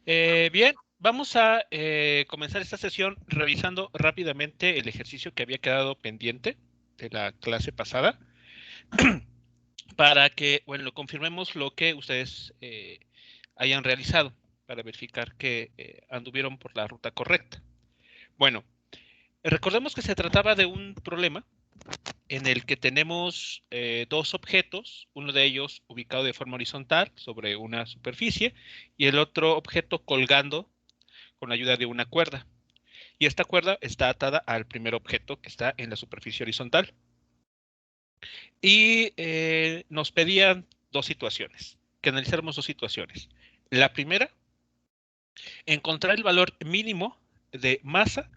Bien, vamos a comenzar esta sesión revisando rápidamente el ejercicio que había quedado pendiente de la clase pasada para que, bueno, confirmemos lo que ustedes hayan realizado para verificar que anduvieron por la ruta correcta. Bueno, recordemos que se trataba de un problema en el que tenemos dos objetos, uno de ellos ubicado de forma horizontal sobre una superficie y el otro objeto colgando con la ayuda de una cuerda. Y esta cuerda está atada al primer objeto que está en la superficie horizontal. Y nos pedían dos situaciones, que analizáramos dos situaciones. La primera, encontrar el valor mínimo de masa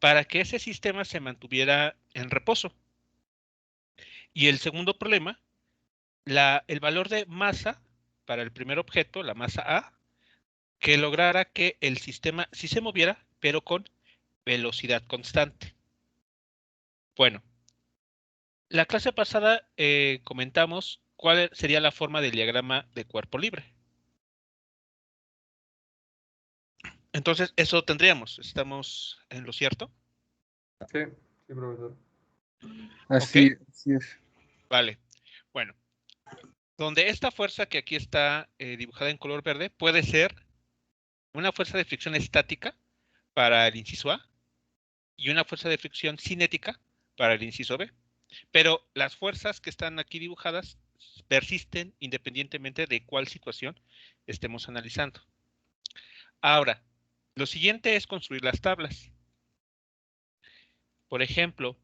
para que ese sistema se mantuviera en reposo. Y el segundo problema, el valor de masa para el primer objeto, la masa A, que lograra que el sistema sí se moviera, pero con velocidad constante. Bueno, la clase pasada comentamos cuál sería la forma del diagrama de cuerpo libre. Entonces, eso tendríamos. ¿Estamos en lo cierto? Sí, sí, profesor. ¿Ok? Así es. Vale. Bueno, donde esta fuerza que aquí está dibujada en color verde puede ser una fuerza de fricción estática para el inciso A y una fuerza de fricción cinética para el inciso B. Pero las fuerzas que están aquí dibujadas persisten independientemente de cuál situación estemos analizando. Ahora, lo siguiente es construir las tablas. Por ejemplo,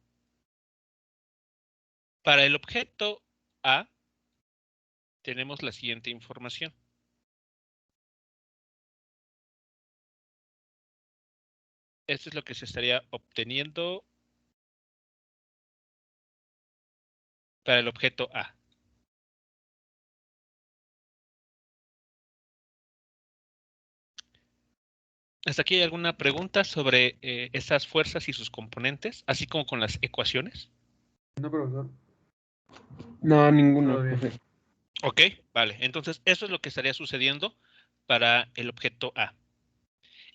para el objeto A tenemos la siguiente información. Esto es lo que se estaría obteniendo para el objeto A. ¿Hasta aquí hay alguna pregunta sobre esas fuerzas y sus componentes, así como con las ecuaciones? No, profesor. No, ninguno, Todo bien. profe. Ok, vale. Entonces, eso es lo que estaría sucediendo para el objeto A.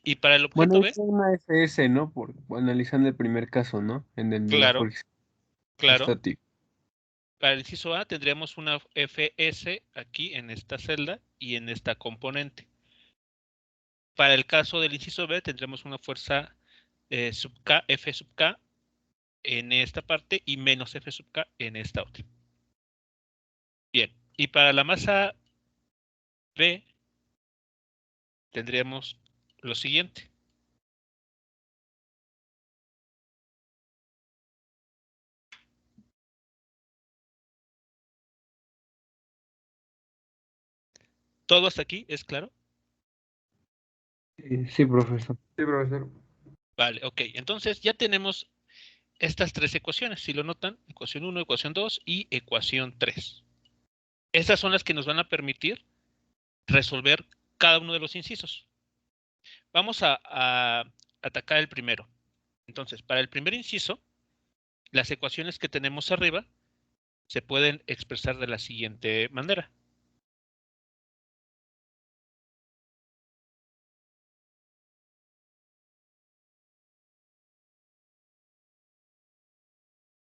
Y para el Bueno, objeto B, es una FS, ¿no? Analizando el primer caso, ¿no? La claro, fricción claro. estática. Para el inciso A tendríamos una Fs aquí en esta celda y en esta componente. Para el caso del inciso B tendremos una fuerza sub K, F sub K en esta parte y menos F sub K en esta otra. Bien, y para la masa B tendríamos lo siguiente. ¿Todo hasta aquí es claro? Sí, profesor. Sí, profesor. Vale, ok. Entonces ya tenemos estas tres ecuaciones. Si lo notan, ecuación 1, ecuación 2 y ecuación 3. Estas son las que nos van a permitir resolver cada uno de los incisos. Vamos a atacar el primero. Entonces, para el primer inciso, las ecuaciones que tenemos arriba se pueden expresar de la siguiente manera.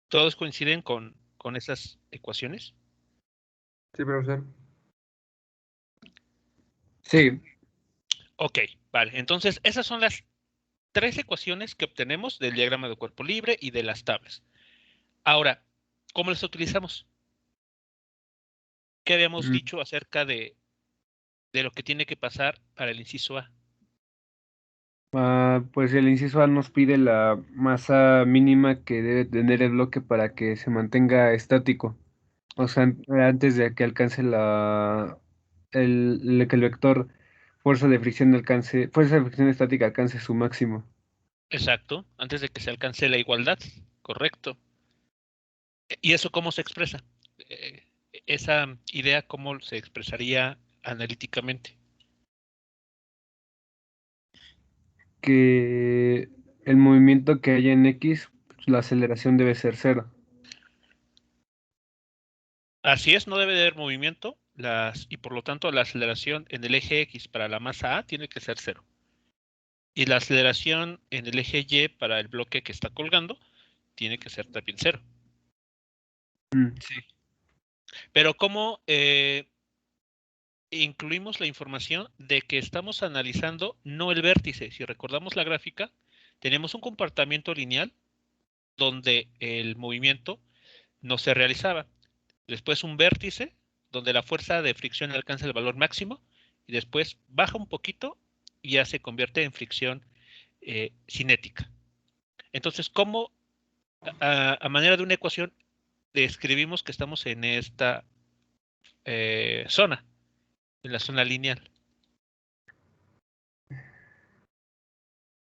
¿Todos coinciden con esas ecuaciones? Sí, profesor. Sí. Ok, vale. Entonces, esas son las tres ecuaciones que obtenemos del diagrama de cuerpo libre y de las tablas. Ahora, ¿cómo las utilizamos? ¿Qué habíamos Mm, dicho acerca de lo que tiene que pasar para el inciso A? pues el inciso A nos pide la masa mínima que debe tener el bloque para que se mantenga estático. O sea, antes de que alcance que el vector fuerza de fricción estática alcance su máximo. Exacto, antes de que se alcance la igualdad, correcto. ¿Y eso cómo se expresa? Eh, esa idea, ¿cómo se expresaría analíticamente? Que el movimiento que haya en X, la aceleración debe ser cero. Así es, no debe de haber movimiento. y por lo tanto la aceleración en el eje X para la masa A tiene que ser 0. Y la aceleración en el eje Y para el bloque que está colgando tiene que ser también 0. Sí. Pero ¿cómo incluimos la información de que estamos analizando no el vértice? Si recordamos la gráfica, tenemos un comportamiento lineal donde el movimiento no se realizaba. Después un vértice donde la fuerza de fricción alcanza el valor máximo y después baja un poquito y ya se convierte en fricción cinética. Entonces, ¿cómo a manera de una ecuación describimos que estamos en esta zona, en la zona lineal?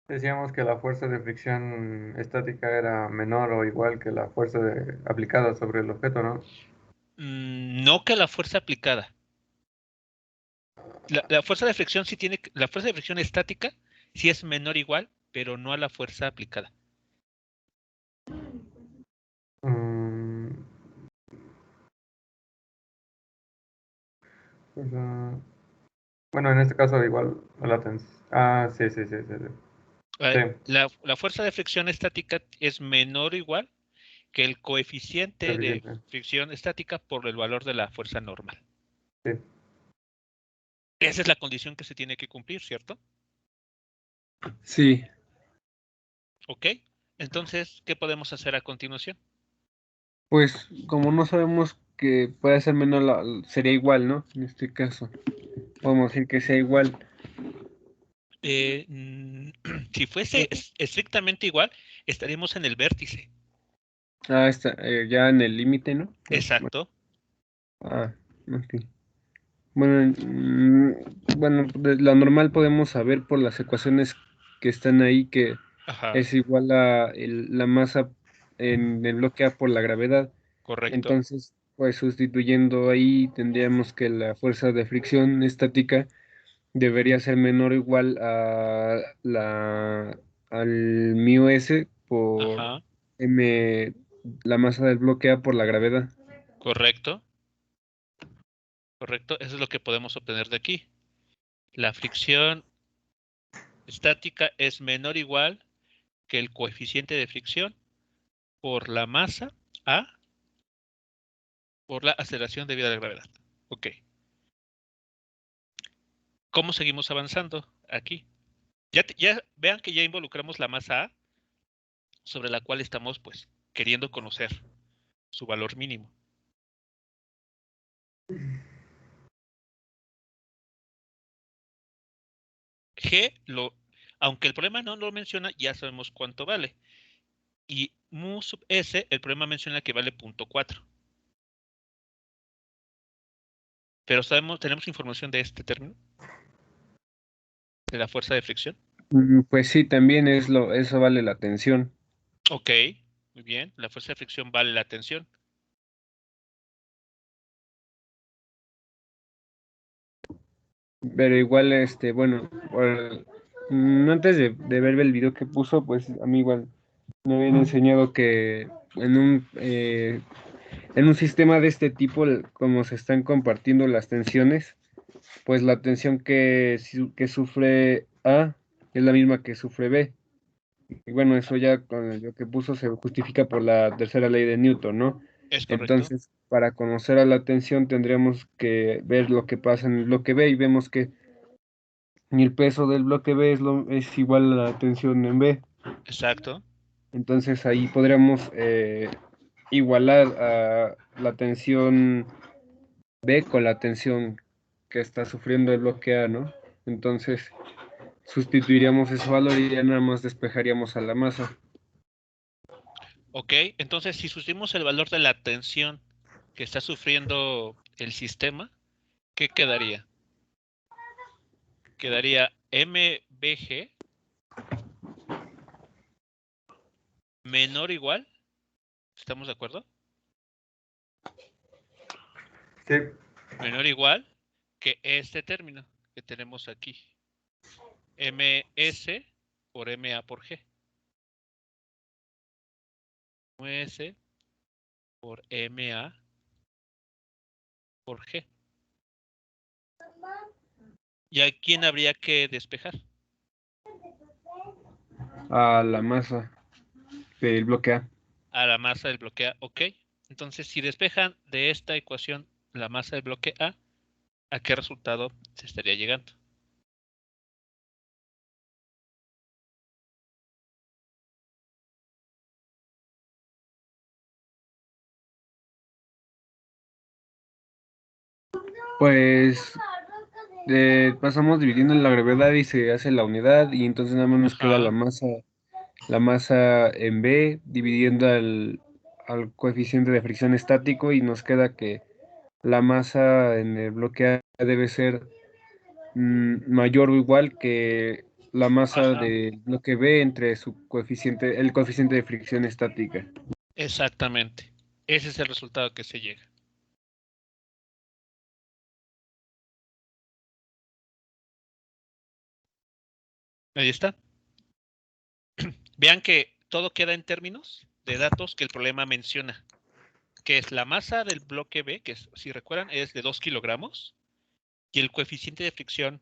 Decíamos que la fuerza de fricción estática era menor o igual que la fuerza aplicada sobre el objeto, ¿no? No que la fuerza aplicada. La fuerza de fricción sí tiene, la fuerza de fricción estática sí es menor o igual, pero no a la fuerza aplicada. Mm, pues, bueno, en este caso igual la tensión. Ah, sí, sí, sí, sí, sí. Sí, La fuerza de fricción estática es menor o igual que el coeficiente de suficiente. fricción estática por el valor de la fuerza normal. Sí. Esa es la condición que se tiene que cumplir, ¿cierto? Sí, ¿Ok? Entonces, ¿qué podemos hacer a continuación? pues como no sabemos que puede ser menor, sería igual, ¿no? En este caso, podemos decir que sea igual. Si fuese estrictamente igual, estaríamos en el vértice. Ah, está, ya en el límite, ¿no? Exacto. Ah, ok. Bueno, bueno, de la normal podemos saber por las ecuaciones que están ahí que Ajá, es igual a la masa en el bloque A por la gravedad. correcto. Entonces, pues sustituyendo ahí tendríamos que la fuerza de fricción estática debería ser menor o igual a al μ s por Ajá, m, la masa del bloque A por la gravedad. correcto. Correcto. Eso es lo que podemos obtener de aquí. La fricción estática es menor o igual que el coeficiente de fricción por la masa A por la aceleración debida a la gravedad. Ok. ¿Cómo seguimos avanzando aquí? Ya vean que ya involucramos la masa A sobre la cual estamos pues queriendo conocer su valor mínimo. G, aunque el problema no lo menciona, ya sabemos cuánto vale. Y mu sub S, el problema menciona que vale 0.4. Pero tenemos información de este término, de la fuerza de fricción. Pues sí, también eso vale la tensión. Ok, muy bien. La fuerza de fricción vale la tensión. Pero igual, bueno, antes de ver el video que puso, pues a mí igual me habían enseñado que en un sistema de este tipo, como se están compartiendo las tensiones, pues la tensión que sufre A es la misma que sufre B. Y bueno, eso ya con lo que puso se justifica por la tercera ley de Newton, ¿no? ¿Es correcto? Entonces, para conocer a la tensión tendríamos que ver lo que pasa en el bloque B y vemos que el peso del bloque B es igual a la tensión en B. Exacto. Entonces ahí podríamos igualar a la tensión B con la tensión que está sufriendo el bloque A, ¿no? Entonces sustituiríamos ese valor y ya nada más despejaríamos a la masa. Ok, entonces si sustituimos el valor de la tensión que está sufriendo el sistema, ¿qué quedaría? Quedaría MBG menor o igual, ¿estamos de acuerdo? Sí, Menor o igual que este término que tenemos aquí. MS por MA por G. MS por MA por G. ¿Y a quién habría que despejar? A la masa del bloque A. A la masa del bloque A, ok. Entonces, si despejan de esta ecuación la masa del bloque ¿a qué resultado se estaría llegando? Pues pasamos dividiendo la gravedad y se hace la unidad y entonces nada más nos queda Ajá. la masa en B dividiendo al coeficiente de fricción estático y nos queda que la masa en el bloque A debe ser mayor o igual que la masa Ajá. del bloque B entre su coeficiente, el coeficiente de fricción estática. Exactamente. Ese es el resultado que se llega. Ahí está. Vean que todo queda en términos de datos que el problema menciona, que es la masa del bloque B, que si recuerdan es de 2 kilogramos, y el coeficiente de fricción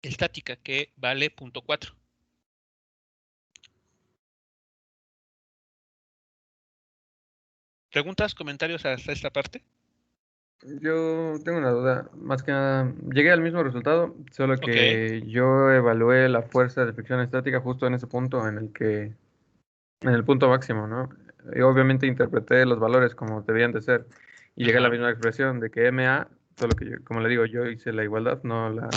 estática, que vale 0.4. ¿Preguntas, comentarios hasta esta parte? Yo tengo una duda, más que nada, llegué al mismo resultado, solo Ok. que yo evalué la fuerza de fricción estática justo en ese punto en el punto máximo, ¿no? Y obviamente interpreté los valores como debían de ser y llegué a la Ajá. misma expresión de que MA, solo que como le digo, yo hice la igualdad, no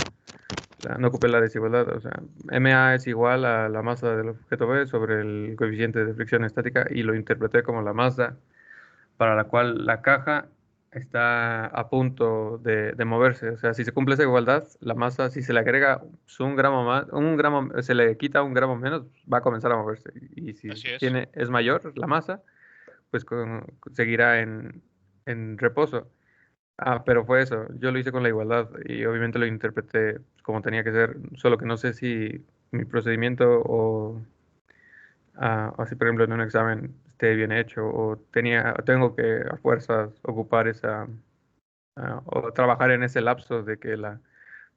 ocupé la desigualdad, o sea, MA es igual a la masa del objeto B sobre el coeficiente de fricción estática y lo interpreté como la masa para la cual la caja está a punto de moverse. O sea, si se cumple esa igualdad, la masa, si se le agrega pues, un gramo más, un gramo, se le quita un gramo menos, va a comenzar a moverse. Y si Así es. es mayor la masa, pues seguirá en reposo. Ah, pero fue eso. Yo lo hice con la igualdad y obviamente lo interpreté como tenía que ser, solo que no sé si mi procedimiento o si por ejemplo en un examen esté bien hecho tengo que a fuerzas ocupar o trabajar en ese lapso de que la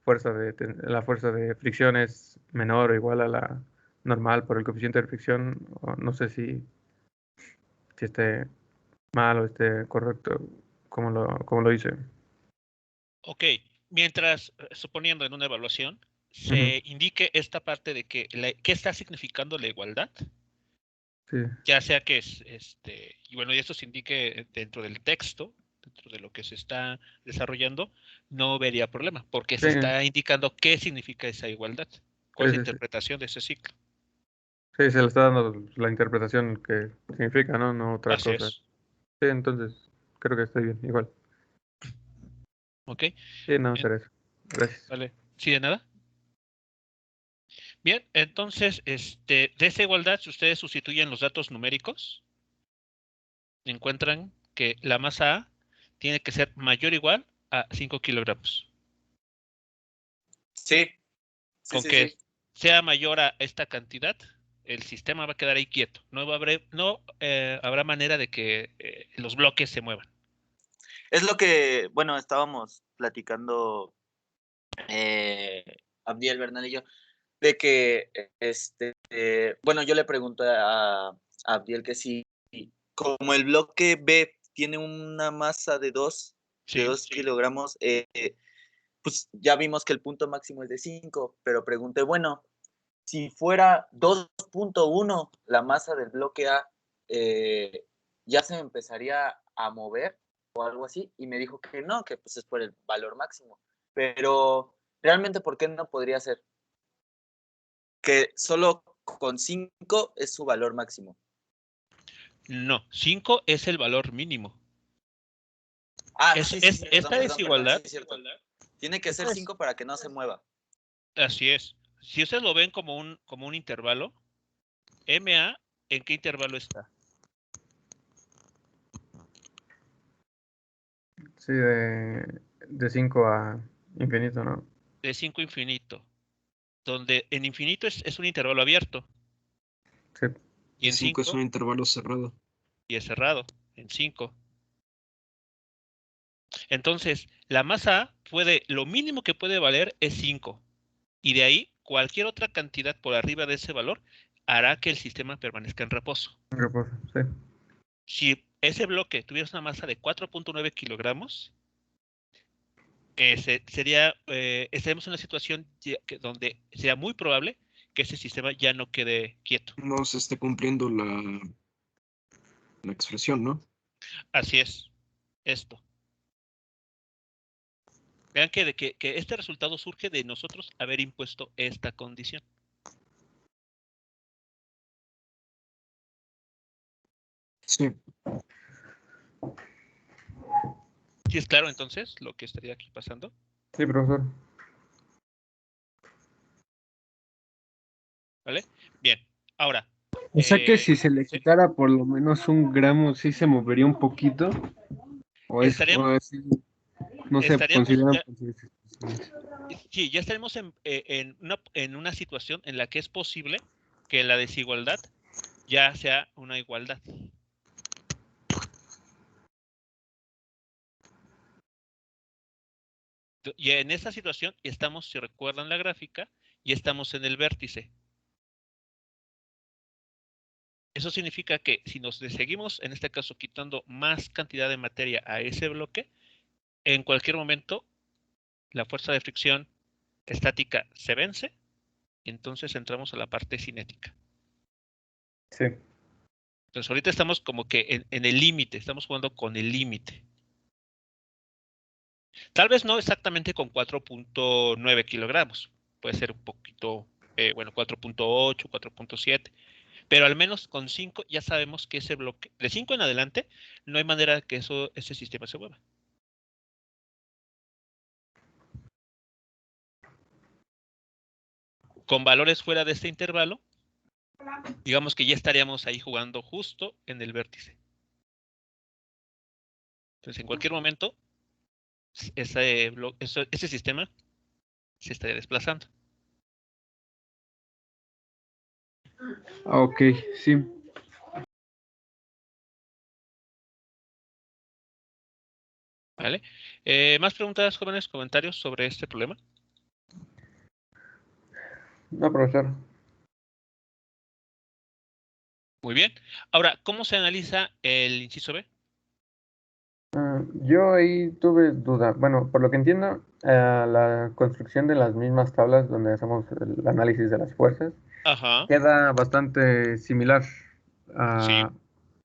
fuerza de fricción es menor o igual a la normal por el coeficiente de fricción. O no sé si esté mal o esté correcto como lo hice. Ok. Mientras, suponiendo en una evaluación, Ujú, se indique esta parte de que qué está significando la igualdad, sí, ya sea que y bueno, y esto se indique dentro del texto, dentro de lo que se está desarrollando, no vería problema, porque sí, se está indicando qué significa esa igualdad, cuál es sí, la sí, sí. interpretación de ese ciclo. Sí, se le está dando la interpretación que significa, ¿no? No otra Así cosa. es. Sí, entonces creo que estoy bien, igual. Ok. Sí, no, Bien, será eso. Gracias. vale. ¿Sí de nada? Bien, entonces, de esa igualdad, si ustedes sustituyen los datos numéricos, encuentran que la masa A tiene que ser mayor o igual a 5 kilogramos. Sí, sí, Con sí, que sí. sea mayor a esta cantidad, el sistema va a quedar ahí quieto. No habrá manera de que los bloques se muevan. Es lo que, bueno, estábamos platicando Abdiel Bernal y yo, de que, bueno, yo le pregunté a Abdiel que si, como el bloque B tiene una masa de Sí, 2 kilogramos, pues ya vimos que el punto máximo es de 5, pero pregunté, bueno, si fuera 2.1 la masa del bloque A, ya se empezaría a mover o algo así, y me dijo que no, que pues es por el valor máximo. Pero realmente, ¿por qué no podría ser? Que solo con 5 es su valor máximo. no, 5 es el valor mínimo. Ah, sí, sí, sí, Esta perdón, sí desigualdad, es cierto. Tiene que ser esta es, 5 para que no se mueva. así es. Si ustedes lo ven como un intervalo, MA, ¿en qué intervalo está? Sí, de 5 a infinito, ¿no? De 5 a infinito, donde en infinito es un intervalo abierto Sí, y Y en 5 es 5 un intervalo cerrado. y es cerrado, en 5. Entonces, la masa A lo mínimo que puede valer es 5. Y de ahí, cualquier otra cantidad por arriba de ese valor hará que el sistema permanezca en reposo. En reposo, sí. Si ese bloque tuviera una masa de 4.9 kilogramos, estaríamos en una situación donde sería muy probable que ese sistema ya no quede quieto. No se esté cumpliendo la expresión, ¿no? Así es, esto. Vean que este resultado surge de nosotros haber impuesto esta condición. Sí. ¿Sí es claro entonces lo que estaría aquí pasando? Sí, profesor. ¿Vale? Bien, ahora. O sea que si se le ¿sí? quitara por lo menos 1 gramo, ¿sí se movería un poquito? ¿O no se consideran consideraciones? Sí, ya estaremos en una situación en la que es posible que la desigualdad ya sea una igualdad. Y en esta situación estamos, si recuerdan la gráfica, y estamos en el vértice. Eso significa que si nos seguimos, en este caso, quitando más cantidad de materia a ese bloque, en cualquier momento la fuerza de fricción estática se vence, y entonces entramos a la parte cinética. Sí. Entonces ahorita estamos como que en el límite, estamos jugando con el límite. Tal vez no exactamente con 4.9 kilogramos, puede ser un poquito, 4.8, 4.7, pero al menos con 5 ya sabemos que ese bloque, de 5 en adelante, no hay manera de que ese sistema se mueva. Con valores fuera de este intervalo, digamos que ya estaríamos ahí jugando justo en el vértice. Entonces, en cualquier momento, ese sistema se estaría desplazando. Ok, sí. ¿Vale? ¿Más preguntas, jóvenes, comentarios sobre este problema? No, profesor. Muy bien. Ahora, ¿cómo se analiza el inciso B? Yo ahí tuve duda. Bueno, por lo que entiendo, la construcción de las mismas tablas donde hacemos el análisis de las fuerzas Ajá, queda bastante similar. sí,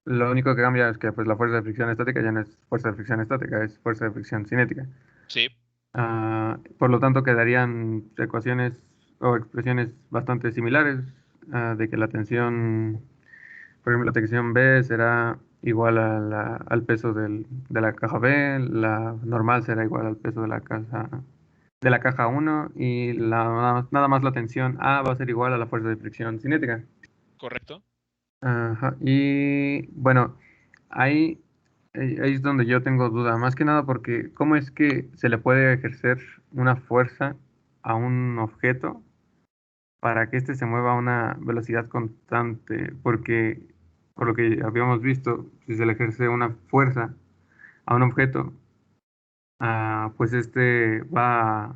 Lo único que cambia es que pues, la fuerza de fricción estática ya no es fuerza de fricción estática, es fuerza de fricción cinética. sí, Por lo tanto, quedarían ecuaciones o expresiones bastante similares, de que la tensión, por ejemplo, la tensión B será igual al peso de la caja B, la normal será igual al peso de la caja 1 y nada más la tensión A va a ser igual a la fuerza de fricción cinética. correcto. Ajá, y bueno, ahí, ahí es donde yo tengo duda, más que nada porque ¿cómo es que se le puede ejercer una fuerza a un objeto para que éste se mueva a una velocidad constante? Porque, por lo que habíamos visto, si se le ejerce una fuerza a un objeto, pues va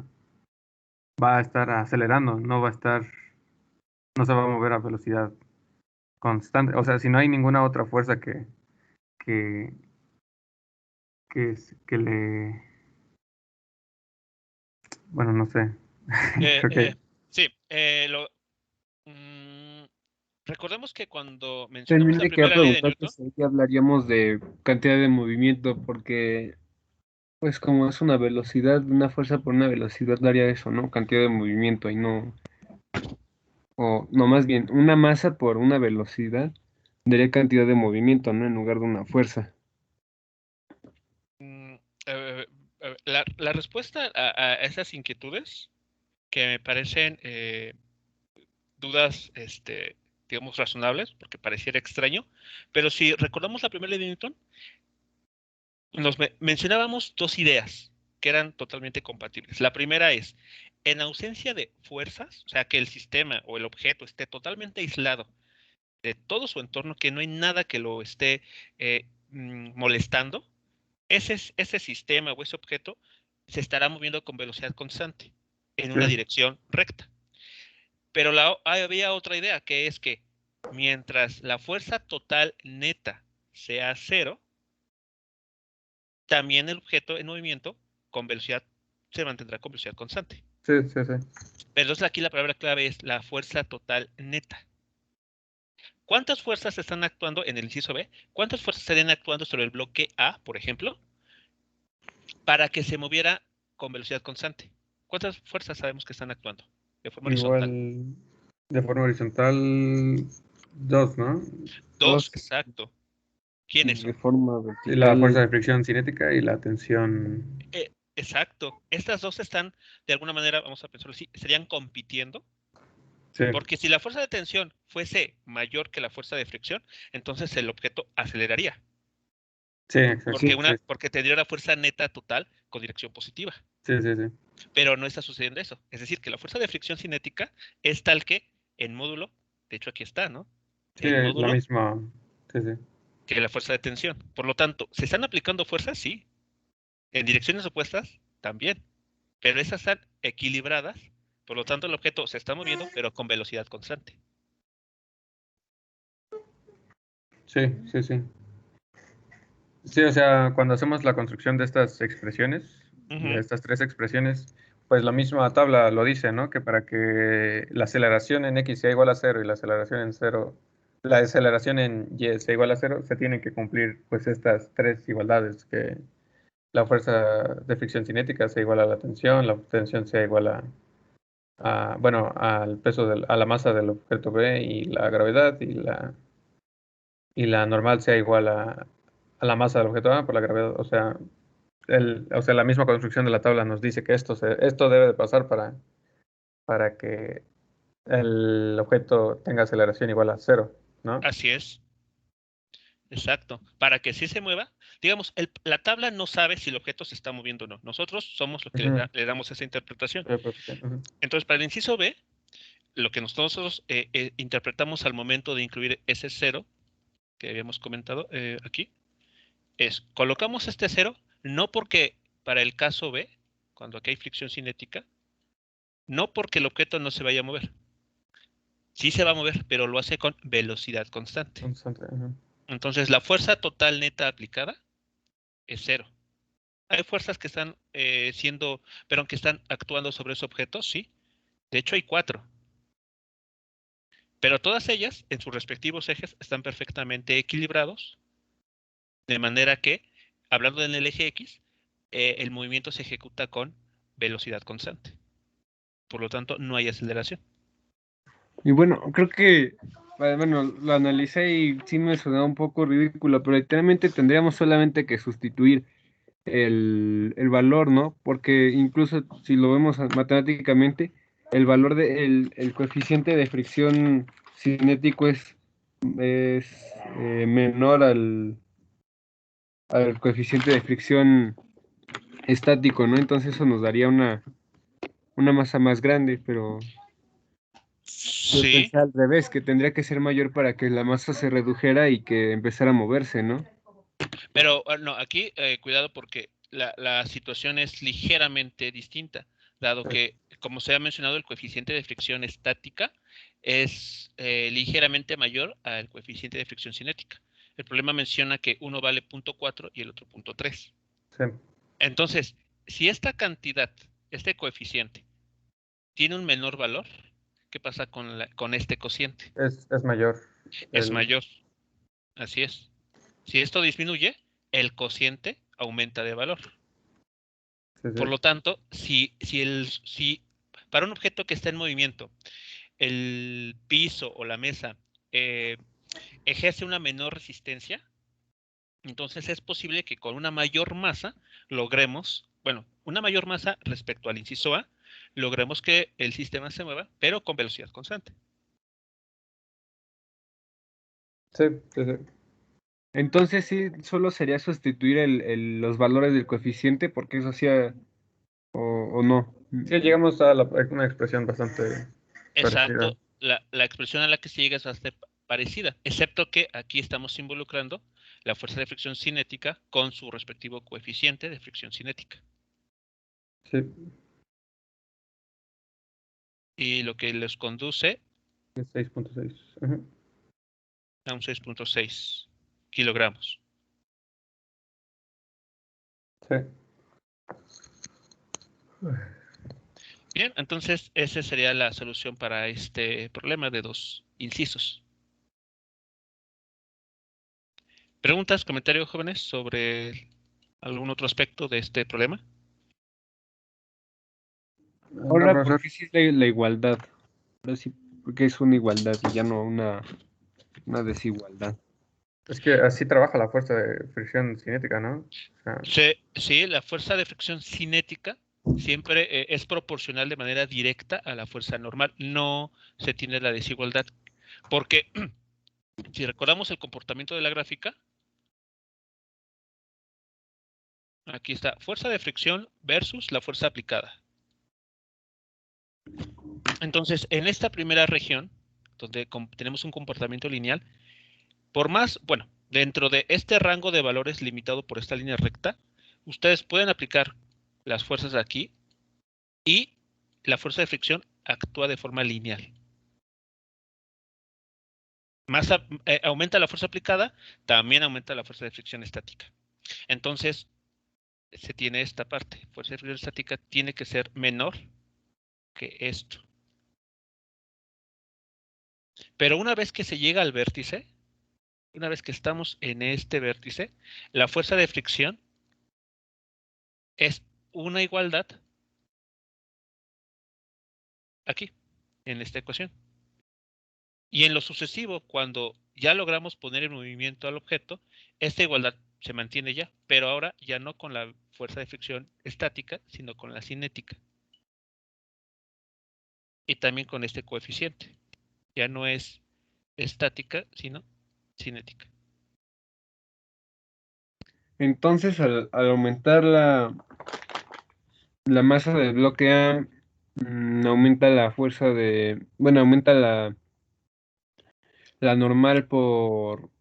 a estar acelerando, no se va a mover a velocidad constante. O sea, si no hay ninguna otra fuerza que, que le, bueno, no sé, Eh, creo eh, que, sí, mm, recordemos que cuando mencionamos También la me queda primera ley de preguntarte Newton, si aquí hablaríamos de cantidad de movimiento, porque pues como es una velocidad, una fuerza por una velocidad daría eso, ¿no? Cantidad de movimiento y no, o no, más bien, una masa por una velocidad daría cantidad de movimiento, ¿no? En lugar de una fuerza. mm, eh, la respuesta a esas inquietudes, que me parecen dudas, digamos, razonables, porque pareciera extraño, pero si recordamos la primera ley de Newton, mencionábamos dos ideas que eran totalmente compatibles. La primera es, en ausencia de fuerzas, o sea, que el sistema o el objeto esté totalmente aislado de todo su entorno, que no hay nada que lo esté molestando, ese sistema o ese objeto se estará moviendo con velocidad constante en una dirección recta. Pero había otra idea, que es que mientras la fuerza total neta sea 0, también el objeto en movimiento con velocidad se mantendrá con velocidad constante. Sí. Pero entonces aquí la palabra clave es la fuerza total neta. ¿Cuántas fuerzas están actuando en el inciso B? ¿Cuántas fuerzas estarían actuando sobre el bloque A, por ejemplo, para que se moviera con velocidad constante? ¿Cuántas fuerzas sabemos que están actuando de forma horizontal? Igual, de forma horizontal, 2, ¿no? Dos, Dos. exacto. ¿Quiénes De son? forma Y la fuerza vertical. de fricción cinética y la tensión. Exacto. Estas dos están, de alguna manera, vamos a pensarlo así, serían compitiendo. Sí, Porque si la fuerza de tensión fuese mayor que la fuerza de fricción, entonces el objeto aceleraría. sí, exacto. Porque tendría una fuerza neta total con dirección positiva. Sí. Pero no está sucediendo eso. Es decir, que la fuerza de fricción cinética es tal que en módulo, de hecho aquí está, ¿no? Sí, En la módulo misma. Sí. que la fuerza de tensión. Por lo tanto, ¿se están aplicando fuerzas? Sí. En direcciones opuestas, también. Pero esas están equilibradas. Por lo tanto, el objeto se está moviendo, pero con velocidad constante. Sí. Sí, o sea, cuando hacemos la construcción de estas expresiones, de estas tres expresiones, pues la misma tabla lo dice, ¿no? Que para que la aceleración en X sea igual a 0 y la aceleración en 0, la aceleración en Y sea igual a 0, se tienen que cumplir pues estas tres igualdades, que la fuerza de fricción cinética sea igual a la tensión sea igual bueno, al peso, a la masa del objeto B y la gravedad y la normal sea igual a la masa del objeto A por la gravedad. O sea, la misma construcción de la tabla nos dice que esto debe de pasar para que el objeto tenga aceleración igual a 0, ¿no? Así es. Exacto. Para que sí se mueva, digamos, la tabla no sabe si el objeto se está moviendo o no. Nosotros somos los que le damos esa interpretación. Entonces, para el inciso B, lo que nosotros interpretamos al momento de incluir ese 0 que habíamos comentado aquí, es colocamos este 0, no porque para el caso B, cuando aquí hay fricción cinética, no porque el objeto no se vaya a mover. Sí se va a mover, pero lo hace con velocidad constante. Entonces, la fuerza total neta aplicada es 0. Hay fuerzas que están pero que están actuando sobre ese objeto, sí. De hecho, hay 4. Pero todas ellas, en sus respectivos ejes, están perfectamente equilibrados, de manera que, hablando en el eje X, el movimiento se ejecuta con velocidad constante. Por lo tanto, no hay aceleración. Y bueno, creo que, bueno, lo analicé y sí me sonaba un poco ridículo, pero literalmente tendríamos solamente que sustituir el valor, ¿no? Porque incluso si lo vemos matemáticamente, el valor del el coeficiente de fricción cinético es menor al coeficiente de fricción estático, ¿no? Entonces eso nos daría una masa más grande, pero yo Sí, pensé al revés, que tendría que ser mayor para que la masa se redujera y que empezara a moverse, ¿no? pero no, aquí cuidado porque la situación es ligeramente distinta, dado que, como se ha mencionado, el coeficiente de fricción estática es ligeramente mayor al coeficiente de fricción cinética. El problema menciona que uno vale 0.4 y el otro 0.3. Sí. Entonces, si esta cantidad, este coeficiente, tiene un menor valor, ¿qué pasa con este cociente? Es mayor. Es mayor, así es. Si esto disminuye, el cociente aumenta de valor. Por lo tanto, si para un objeto que está en movimiento, el piso o la mesa ejerce una menor resistencia, entonces es posible que con una mayor masa logremos, bueno, una mayor masa respecto al inciso A, logremos que el sistema se mueva, pero con velocidad constante. Sí. Entonces sí, solo sería sustituir los valores del coeficiente, porque eso hacía, o no. Sí, llegamos a una expresión bastante parecida. Exacto, la expresión a la que se llega es bastante parecida, excepto que aquí estamos involucrando la fuerza de fricción cinética con su respectivo coeficiente de fricción cinética. Sí, Y lo que les conduce es 6.6. Ajá. a un 6.6 kilogramos. Sí. Bien, entonces esa sería la solución para este problema de 2 incisos. ¿Preguntas, comentarios, jóvenes, sobre algún otro aspecto de este problema? Ahora, No, ¿por profesor. qué sí es la igualdad? Ahora sí, porque es una igualdad y ya no una desigualdad. Es que así trabaja la fuerza de fricción cinética, ¿no? O sea, Sí, la fuerza de fricción cinética siempre es proporcional de manera directa a la fuerza normal. No se tiene la desigualdad. Porque si recordamos el comportamiento de la gráfica, aquí está fuerza de fricción versus la fuerza aplicada. Entonces, en esta primera región, donde tenemos un comportamiento lineal, por más, bueno, dentro de este rango de valores limitado por esta línea recta, ustedes pueden aplicar las fuerzas aquí y la fuerza de fricción actúa de forma lineal. Más aumenta la fuerza aplicada, también aumenta la fuerza de fricción estática. Entonces, se tiene esta parte. Fuerza de fricción estática tiene que ser menor que esto. Pero una vez que se llega al vértice, una vez que estamos en este vértice, la fuerza de fricción es una igualdad aquí, en esta ecuación. Y en lo sucesivo, cuando ya logramos poner en movimiento al objeto, esta igualdad se mantiene ya, pero ahora ya no con la fuerza de fricción estática, sino con la cinética. Y también con este coeficiente. Ya no es estática, sino cinética. Entonces, al aumentar la masa del bloque A, aumenta la fuerza de, bueno, aumenta la normal por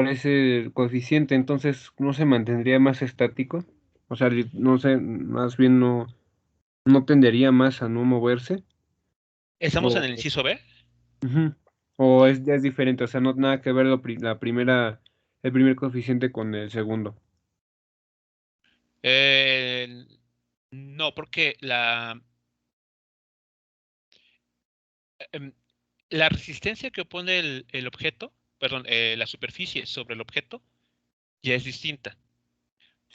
ese coeficiente, entonces no se mantendría más estático, o sea, no sé, más bien no tendería más a no moverse, ¿Estamos en o, el inciso B? ujú, o es diferente, o sea, no nada que ver la primera, el primer coeficiente con el segundo. No, porque em, la resistencia que opone el objeto, perdón, la superficie sobre el objeto, ya es distinta.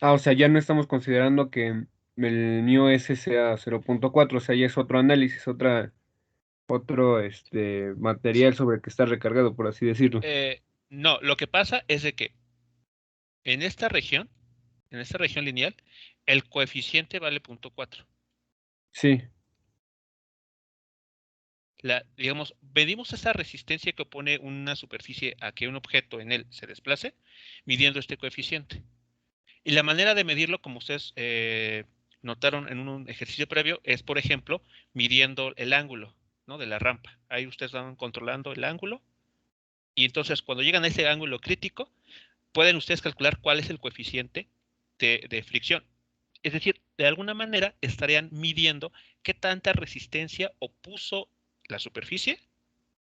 Ah, o sea, ya no estamos considerando que el mío S sea 0.4, o sea, ya es otro análisis, otro material sobre el que está recargado, por así decirlo. No, lo que pasa es de que en esta región lineal, el coeficiente vale 0.4. Sí, Digamos, medimos esa resistencia que opone una superficie a que un objeto en él se desplace, midiendo este coeficiente. Y la manera de medirlo, como ustedes notaron en un ejercicio previo, es, por ejemplo, midiendo el ángulo, ¿no?, de la rampa. Ahí ustedes van controlando el ángulo. Y entonces, cuando llegan a ese ángulo crítico, pueden ustedes calcular cuál es el coeficiente de fricción. Es decir, de alguna manera estarían midiendo qué tanta resistencia opuso la superficie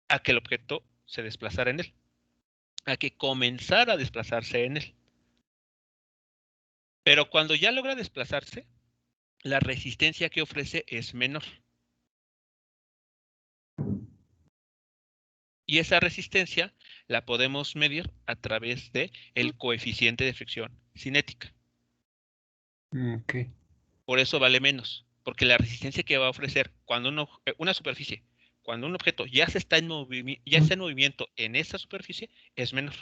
a que el objeto se desplazara en él, a que comenzara a desplazarse en él. Pero cuando ya logra desplazarse, la resistencia que ofrece es menor. Y esa resistencia la podemos medir a través de el coeficiente de fricción cinética. ok. Por eso vale menos, porque la resistencia que va a ofrecer cuando una superficie, cuando un objeto ya está en movimiento en esa superficie, es menor.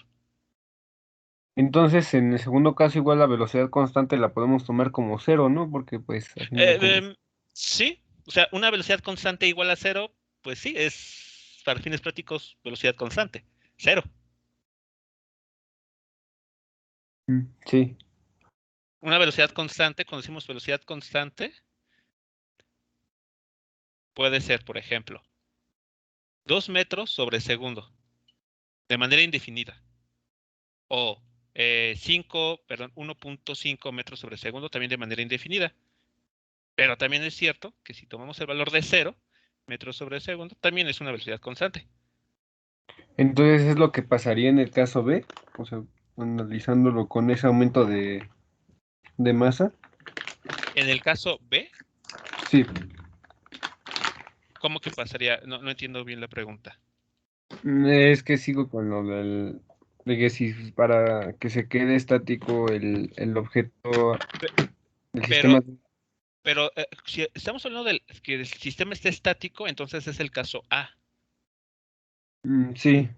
Entonces, en el segundo caso, igual la velocidad constante la podemos tomar como cero, ¿no? Porque, pues, a fin de cuentas. Sí, o sea, una velocidad constante igual a cero, pues sí, es para fines prácticos velocidad constante, cero. Sí, Una velocidad constante, cuando decimos velocidad constante, puede ser, por ejemplo, 2 metros sobre segundo, de manera indefinida. o 1.5 metros sobre segundo también de manera indefinida. Pero también es cierto que si tomamos el valor de 0 metros sobre segundo, también es una velocidad constante. Entonces es lo que pasaría en el caso B, o sea, analizándolo con ese aumento de masa. En el caso B, Sí, ¿cómo que pasaría? No entiendo bien la pregunta. es que sigo con lo de que si para que se quede estático el objeto del Pero, sistema. pero si estamos hablando del que el sistema esté estático, entonces es el caso A. Sí,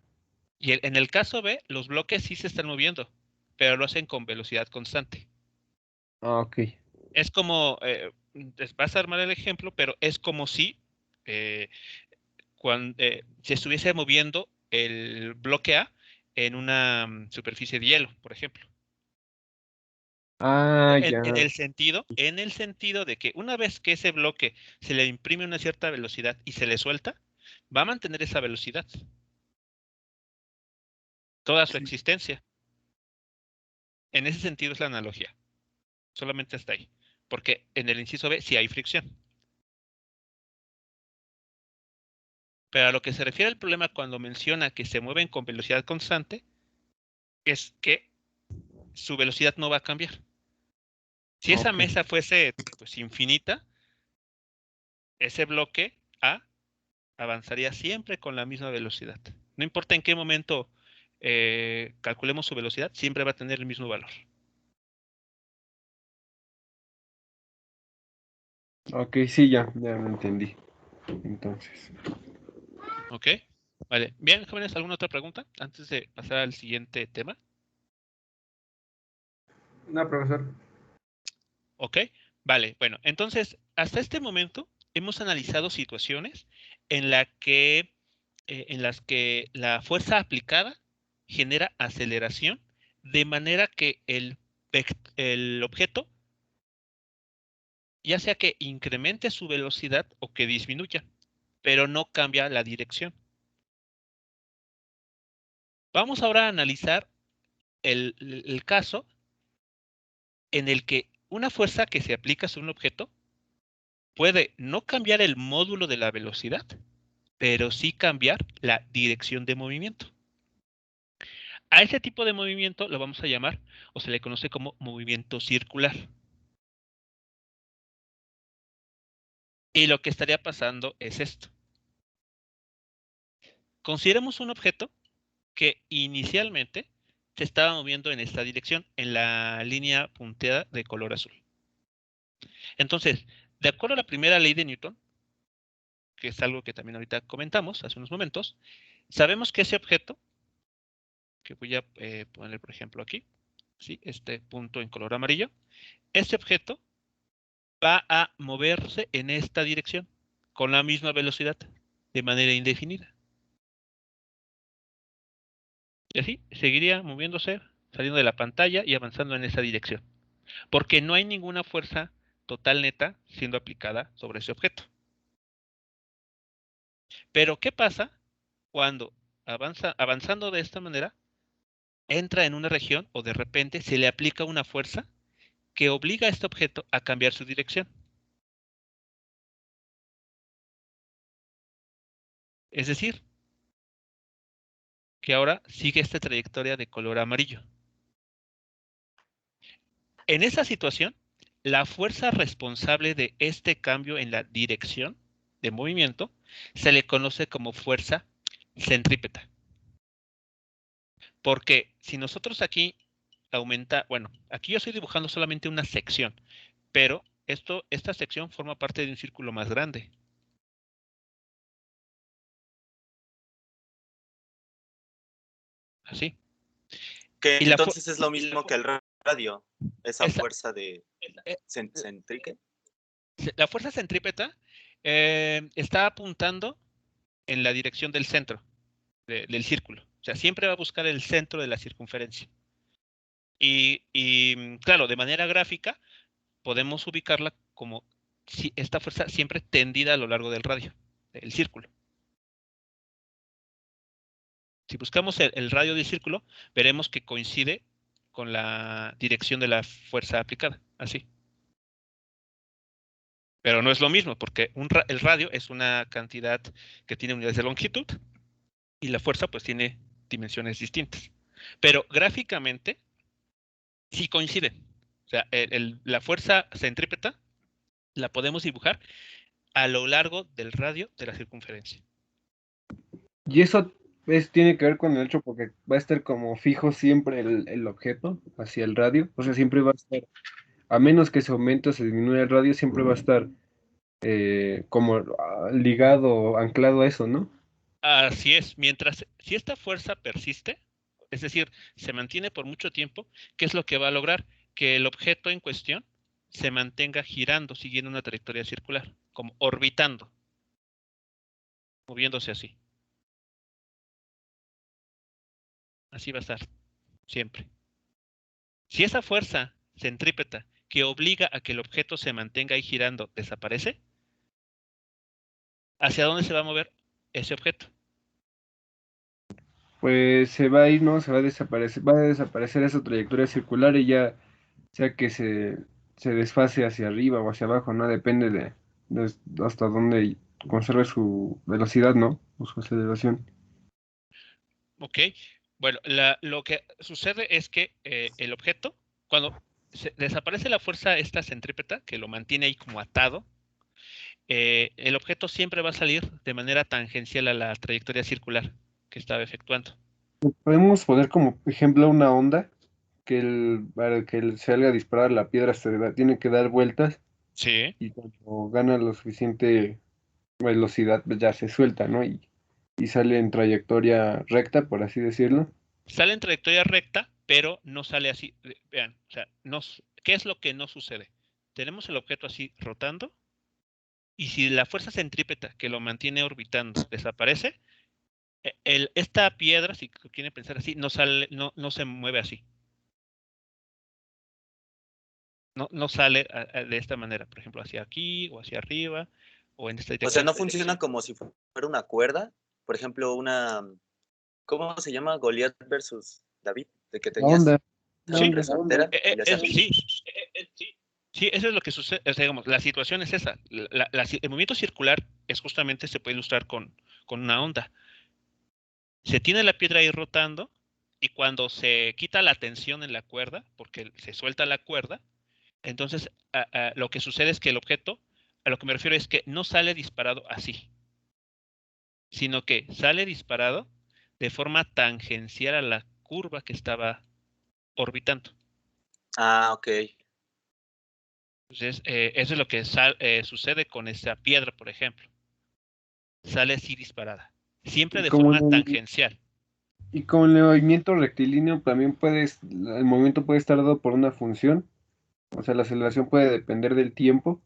Y en el caso B, los bloques sí se están moviendo, pero lo hacen con velocidad constante. ok. Es como, vas a armar el ejemplo, pero es como si cuando, se estuviese moviendo el bloque A en una superficie de hielo, por ejemplo. Ah, En ya. el sentido de que una vez que ese bloque se le imprime una cierta velocidad y se le suelta, va a mantener esa velocidad toda su Sí. existencia. En ese sentido es la analogía. Solamente hasta ahí. Porque en el inciso B sí hay fricción. Pero a lo que se refiere al problema cuando menciona que se mueven con velocidad constante, es que su velocidad no va a cambiar. Si esa Ok. mesa fuese pues infinita, ese bloque A avanzaría siempre con la misma velocidad. No importa en qué momento calculemos su velocidad, siempre va a tener el mismo valor. Ok, sí, ya lo entendí. Entonces. ¿Ok? Vale. Bien, jóvenes, ¿alguna otra pregunta antes de pasar al siguiente tema? No, profesor. ¿Ok? Vale, bueno, entonces, hasta este momento hemos analizado situaciones en las que la fuerza aplicada genera aceleración de manera que el objeto, ya sea que incremente su velocidad o que disminuya, pero no cambia la dirección. Vamos ahora a analizar el caso en el que una fuerza que se aplica sobre un objeto puede no cambiar el módulo de la velocidad, pero sí cambiar la dirección de movimiento. A ese tipo de movimiento lo vamos a llamar, o se le conoce como movimiento circular. Y lo que estaría pasando es esto. Consideremos un objeto que inicialmente se estaba moviendo en esta dirección, en la línea punteada de color azul. Entonces, de acuerdo a la primera ley de Newton, que es algo que también ahorita comentamos hace unos momentos, sabemos que ese objeto, que voy a poner por ejemplo aquí, ¿sí? Este punto en color amarillo, este objeto va a moverse en esta dirección con la misma velocidad de manera indefinida. Y así seguiría moviéndose, saliendo de la pantalla y avanzando en esa dirección, porque no hay ninguna fuerza total neta siendo aplicada sobre ese objeto. Pero ¿qué pasa cuando avanzando de esta manera, entra en una región o de repente se le aplica una fuerza que obliga a este objeto a cambiar su dirección? Es decir, que ahora sigue esta trayectoria de color amarillo. En esa situación, la fuerza responsable de este cambio en la dirección de movimiento se le conoce como fuerza centrípeta. Porque si nosotros aquí bueno, aquí yo estoy dibujando solamente una sección, pero esta sección forma parte de un círculo más grande. Así. Que Y entonces es lo mismo que el radio, esa esa- fuerza de eh, centrique. la fuerza centrípeta está apuntando en la dirección del centro del círculo. O sea, siempre va a buscar el centro de la circunferencia. Claro, de manera gráfica, podemos ubicarla como si esta fuerza siempre tendida a lo largo del radio, del círculo. Si buscamos el radio del círculo, veremos que coincide con la dirección de la fuerza aplicada, así. Pero no es lo mismo, porque el radio es una cantidad que tiene unidades de longitud y la fuerza pues tiene dimensiones distintas. Pero gráficamente sí coinciden. O sea, la fuerza centrípeta la podemos dibujar a lo largo del radio de la circunferencia. Y eso tiene que ver con el hecho porque va a estar como fijo siempre el objeto hacia el radio. O sea, siempre va a estar, a menos que se aumente o se disminuya el radio, siempre va a estar como ligado, anclado a eso, ¿no? Así es. Si esta fuerza persiste, es decir, se mantiene por mucho tiempo, ¿qué es lo que va a lograr? Que el objeto en cuestión se mantenga girando, siguiendo una trayectoria circular, como orbitando, moviéndose así. Así va a estar, siempre. Si esa fuerza centrípeta que obliga a que el objeto se mantenga ahí girando desaparece, ¿hacia dónde se va a mover ese objeto? Pues se va a ir, ¿no? Va a desaparecer esa trayectoria circular y ya sea que se desfase hacia arriba o hacia abajo, ¿no? Depende de hasta dónde conserve su velocidad, ¿no? O su aceleración. Ok. Bueno, lo que sucede es que el objeto, cuando desaparece la fuerza esta centrípeta, que lo mantiene ahí como atado, el objeto siempre va a salir de manera tangencial a la trayectoria circular que estaba efectuando. Podemos poner como ejemplo una onda para que salga a disparar la piedra tiene que dar vueltas Sí. y cuando gana lo suficiente velocidad pues ya se suelta, ¿no? Y sale en trayectoria recta, por así decirlo. Sale en trayectoria recta, pero no sale así. Vean, o sea, ¿qué es lo que no sucede? Tenemos el objeto así rotando, y si la fuerza centrípeta que lo mantiene orbitando desaparece, esta piedra, si lo quieren pensar así, no sale, no se mueve así. No sale de esta manera, por ejemplo, hacia aquí o hacia arriba o en esta O sea, dirección. no funciona como si fuera una cuerda. Por ejemplo, ¿cómo se llama? Goliat versus David, de que La tenías onda, la Sí, siempre onda. su antera y le hacías sí, sí, eso es lo que sucede. O sea, digamos, la situación es esa. El movimiento circular es justamente, se puede ilustrar con una onda. Se tiene la piedra ahí rotando y cuando se quita la tensión en la cuerda, porque se suelta la cuerda, entonces lo que sucede es que el objeto, a lo que me refiero es que no sale disparado así, sino que sale disparado de forma tangencial a la curva que estaba orbitando. Ah, ok. Entonces, eso es lo que sucede con esa piedra, por ejemplo. Sale así disparada, siempre Y de como forma en el, tangencial. y como en el movimiento rectilíneo también el movimiento puede estar dado por una función, o sea, la aceleración puede depender del tiempo.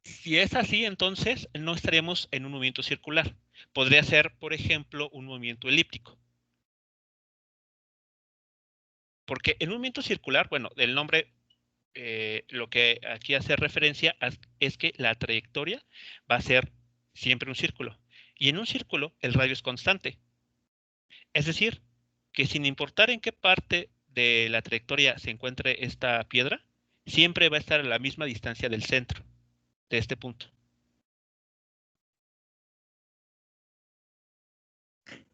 Si es así, entonces no estaríamos en un movimiento circular. Podría ser, por ejemplo, un movimiento elíptico. Porque en un movimiento circular, bueno, el nombre, lo que aquí hace referencia es que la trayectoria va a ser siempre un círculo. Y en un círculo el radio es constante. Es decir, que sin importar en qué parte de la trayectoria se encuentre esta piedra, siempre va a estar a la misma distancia del centro de este punto.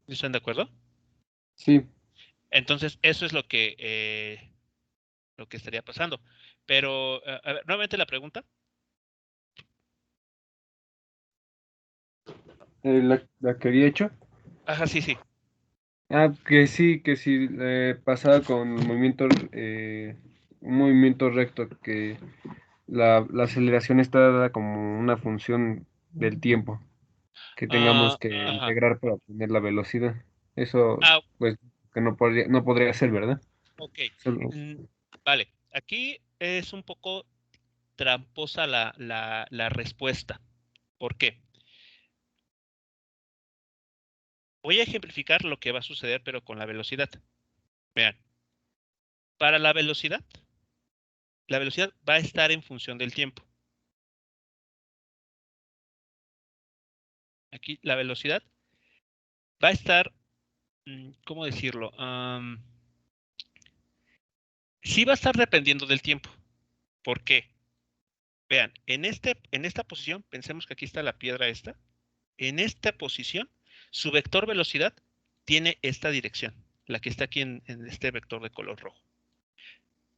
¿Están de acuerdo? Sí, Entonces, eso es lo que estaría pasando. Pero, a ver, nuevamente la pregunta. la que había hecho. Ajá, sí, sí. Ah, que sí, pasaba con un movimiento recto, que la aceleración está dada como una función del tiempo que tengamos que Ajá. integrar para obtener la velocidad. Eso, Ah, pues, que no podría ser, ¿verdad? ok. Solo- Mm, vale. Aquí es un poco tramposa la respuesta. ¿Por qué? Voy a ejemplificar lo que va a suceder, pero con la velocidad. Vean, para la velocidad va a estar en función del tiempo. Aquí la velocidad va a estar ¿cómo decirlo? Sí va a estar dependiendo del tiempo. ¿Por qué? Vean, en esta posición, pensemos que aquí está la piedra esta. En esta posición, su vector velocidad tiene esta dirección, la que está aquí en este vector de color rojo.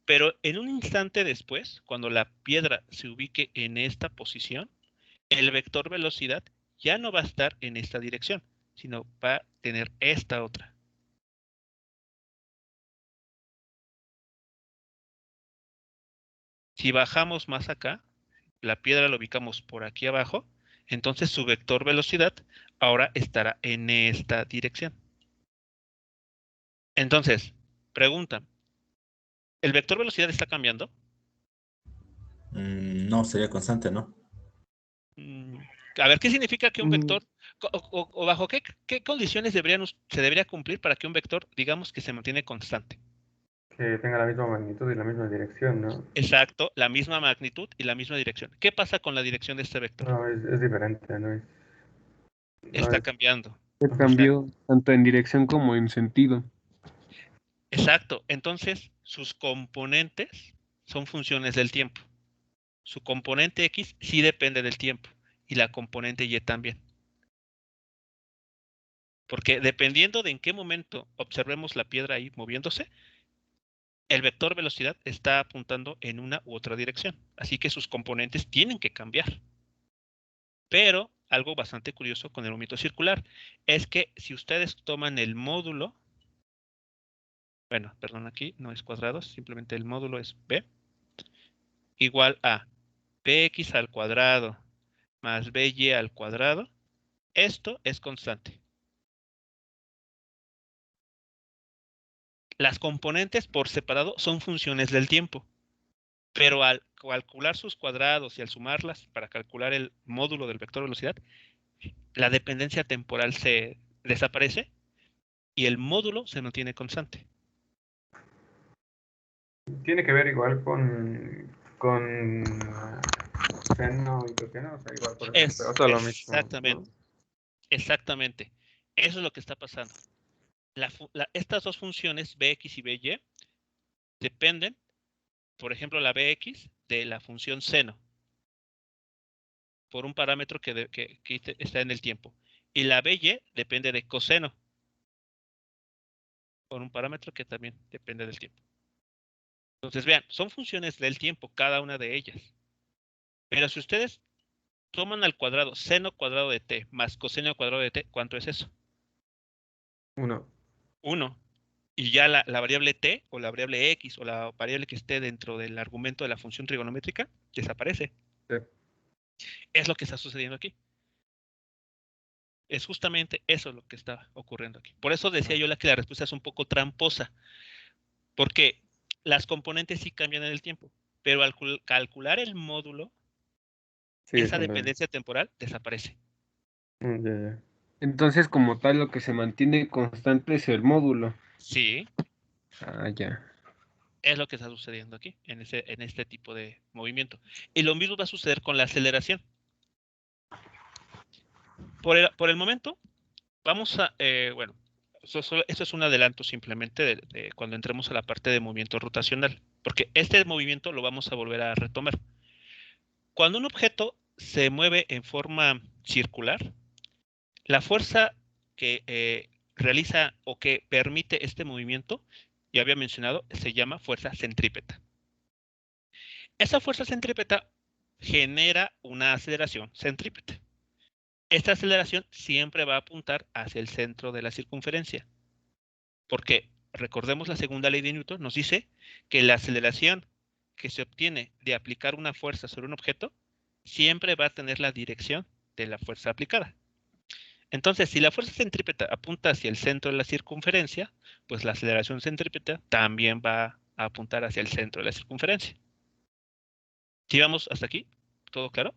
Pero en un instante después, cuando la piedra se ubique en esta posición, el vector velocidad ya no va a estar en esta dirección, sino va a tener esta otra. Si bajamos más acá, la piedra la ubicamos por aquí abajo, entonces su vector velocidad ahora estará en esta dirección. Entonces, pregunta, ¿el vector velocidad está cambiando? No, sería constante, ¿no? A ver, ¿qué significa que un Mm, vector, o bajo qué condiciones se debería cumplir para que un vector, digamos, que se mantiene constante? Que tenga la misma magnitud y la misma dirección, ¿no? Exacto, la misma magnitud y la misma dirección. ¿Qué pasa con la dirección de este vector? No, es diferente, no Está es, cambiando. Se cambió tanto en dirección como en sentido. Exacto, entonces sus componentes son funciones del tiempo. Su componente X sí depende del tiempo y la componente Y también. Porque dependiendo de en qué momento observemos la piedra ahí moviéndose, el vector velocidad está apuntando en una u otra dirección. Así que sus componentes tienen que cambiar. Pero algo bastante curioso con el movimiento circular es que si ustedes toman el módulo, bueno, perdón, aquí no es cuadrados, simplemente el módulo es B, igual a bx al cuadrado más by al cuadrado, esto es constante. Las componentes por separado son funciones del tiempo, pero al calcular sus cuadrados y al sumarlas para calcular el módulo del vector velocidad, la dependencia temporal se desaparece y el módulo se mantiene constante. tiene que ver igual con seno y coseno, o sea, igual por ejemplo, o sea, lo mismo, ¿no? Exactamente, exactamente. Eso es lo que está pasando. Estas dos funciones, Bx y By, dependen, por ejemplo, la Bx de la función seno, por un parámetro que está en el tiempo. Y la By depende de coseno, por un parámetro que también depende del tiempo. Entonces, vean, son funciones del tiempo, cada una de ellas. Pero si ustedes toman al cuadrado seno cuadrado de t más coseno cuadrado de t, ¿cuánto es eso? 1. 1. Y ya la variable t o la variable x o la variable que esté dentro del argumento de la función trigonométrica desaparece. Sí. Es lo que está sucediendo aquí. Es justamente eso lo que está ocurriendo aquí. Por eso decía yo que la respuesta es un poco tramposa, porque las componentes sí cambian en el tiempo, pero al calcular el módulo, Sí, esa dependencia temporal desaparece. ya. Entonces, como tal, lo que se mantiene constante es el módulo. Sí, Ah, ya. es lo que está sucediendo aquí, en este tipo de movimiento. Y lo mismo va a suceder con la aceleración. Por el momento, vamos a, bueno, esto es un adelanto simplemente de cuando entremos a la parte de movimiento rotacional, porque este movimiento lo vamos a volver a retomar. Cuando un objeto se mueve en forma circular, la fuerza que realiza o que permite este movimiento, ya había mencionado, se llama fuerza centrípeta. Esa fuerza centrípeta genera una aceleración centrípeta. Esta aceleración siempre va a apuntar hacia el centro de la circunferencia. Porque recordemos la segunda ley de Newton, nos dice que la aceleración que se obtiene de aplicar una fuerza sobre un objeto siempre va a tener la dirección de la fuerza aplicada. Entonces, si la fuerza centrípeta apunta hacia el centro de la circunferencia, pues la aceleración centrípeta también va a apuntar hacia el centro de la circunferencia. ¿Sí vamos hasta aquí? ¿Todo claro?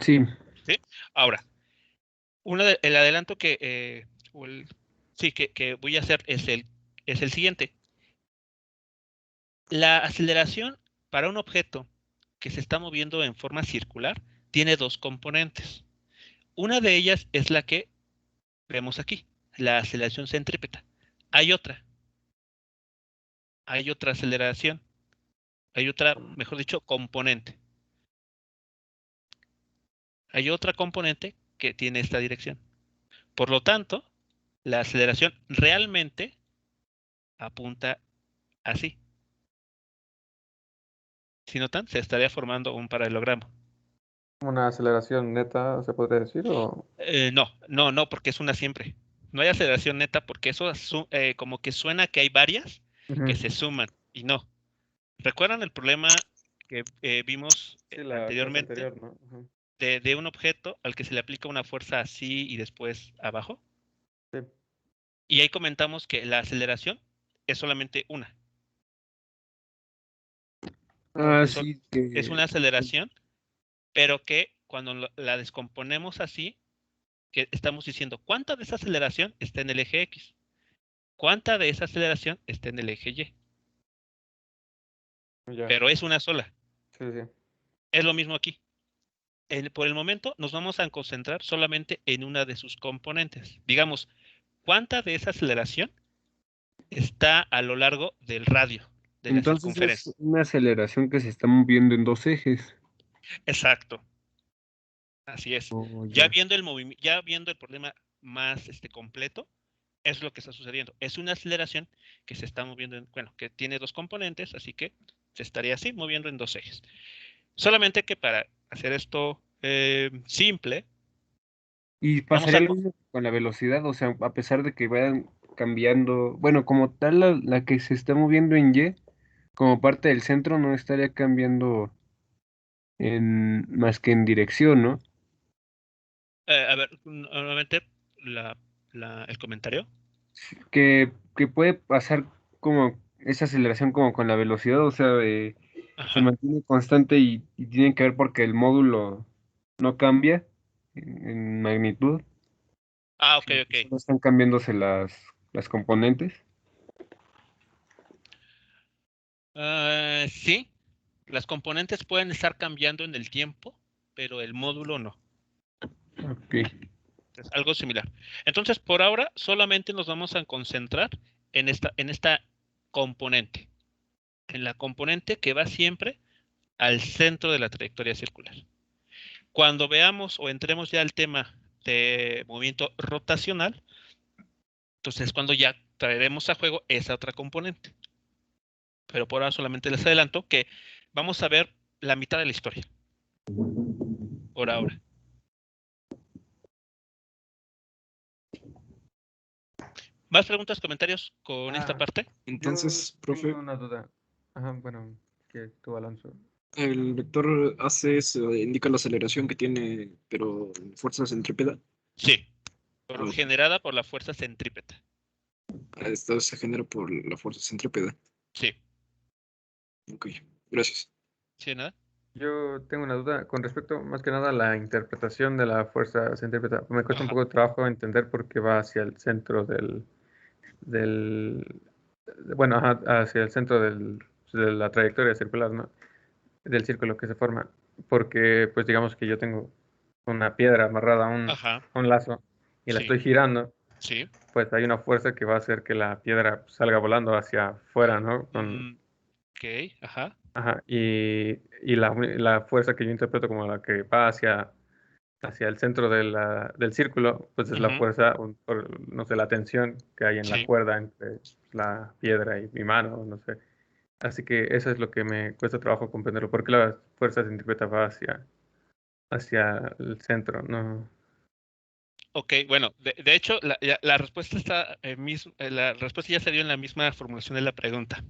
Sí. ¿Sí? Ahora, el adelanto que voy a hacer es el siguiente. La aceleración para un objeto que se está moviendo en forma circular tiene dos componentes. Una de ellas es la que vemos aquí, la aceleración centrípeta. Hay otra aceleración, hay otra, mejor dicho, componente. Hay otra componente que tiene esta dirección. Por lo tanto, la aceleración realmente apunta así. Si notan, se estaría formando un paralelogramo. ¿Una aceleración neta, se podría decir? O... No, porque es una siempre. No hay aceleración neta porque eso como que suena que hay varias que se suman y no. ¿Recuerdan el problema que vimos Sí, la clase anteriormente anterior, ¿no? Ajá. de un objeto al que se le aplica una fuerza así y después abajo? Sí. Y ahí comentamos que la aceleración es solamente una. Ah, Es, sí, es una aceleración, pero que cuando la descomponemos así, que estamos diciendo cuánta de esa aceleración está en el eje X, cuánta de esa aceleración está en el eje Y. Ya. Pero es una sola. Sí, sí. Es lo mismo aquí. Por el momento nos vamos a concentrar solamente en una de sus componentes. Digamos, ¿cuánta de esa aceleración está a lo largo del radio, de la entonces es circunferencia? una aceleración que se está moviendo en dos ejes. Exacto. Así es. Oh, Ya ya. viendo el movimiento, ya viendo el problema más completo, es lo que está sucediendo. Es una aceleración que se está moviendo, bueno, que tiene dos componentes, así que se estaría así moviendo en dos ejes. Solamente que para hacer esto simple, Y vamos pasaría a... lo mismo con la velocidad, o sea, a pesar de que vayan cambiando, bueno, como tal la que se está moviendo en Y, como parte del centro, no estaría cambiando más que en dirección, ¿no? a ver, nuevamente el comentario. Que puede pasar como esa aceleración como con la velocidad, o sea, se Ajá. mantiene constante y tiene que ver porque el módulo no cambia en magnitud, Ah, ok, sino que ok. solo están cambiándose las componentes. Sí, las componentes pueden estar cambiando en el tiempo, pero el módulo no. Ok. Es algo similar. Entonces, por ahora, solamente nos vamos a concentrar en esta componente, en la componente que va siempre al centro de la trayectoria circular. Cuando veamos o entremos ya al tema de movimiento rotacional, entonces es cuando ya traeremos a juego esa otra componente. Pero por ahora solamente les adelanto que vamos a ver la mitad de la historia. Por ahora. ¿Más preguntas, comentarios con esta parte? Entonces, Yo profe, tengo una duda. Ajá, bueno, que tú, Alonso. el vector AC se indica la aceleración que tiene, pero en fuerza centrípeta. Sí, Ah, ok. generada por la fuerza centrípeta. Esto se genera por la fuerza centrípeta. Sí, Ok, gracias. ¿sí, nada? Yo tengo una duda con respecto más que nada a la interpretación de la fuerza centrípeta. Me cuesta un Ajá. poco de trabajo entender por qué va hacia el centro del bueno, ajá, hacia el centro de la trayectoria circular, ¿no? Del círculo que se forma. Porque, pues digamos que yo tengo una piedra amarrada Ajá. a un lazo y la Sí, estoy girando, sí. pues hay una fuerza que va a hacer que la piedra salga volando hacia afuera, ¿no? Ok, ajá. Ajá, y la fuerza que yo interpreto como la que va hacia el centro del círculo, pues es la Ujú, fuerza, no sé, la tensión que hay en la sí. cuerda entre la piedra y mi mano, no sé. Así que eso es lo que me cuesta trabajo comprenderlo. ¿Por qué la fuerza centrípeta va hacia el centro? No. Ok, bueno, de hecho, la respuesta está la respuesta ya se dio en la misma formulación de la pregunta.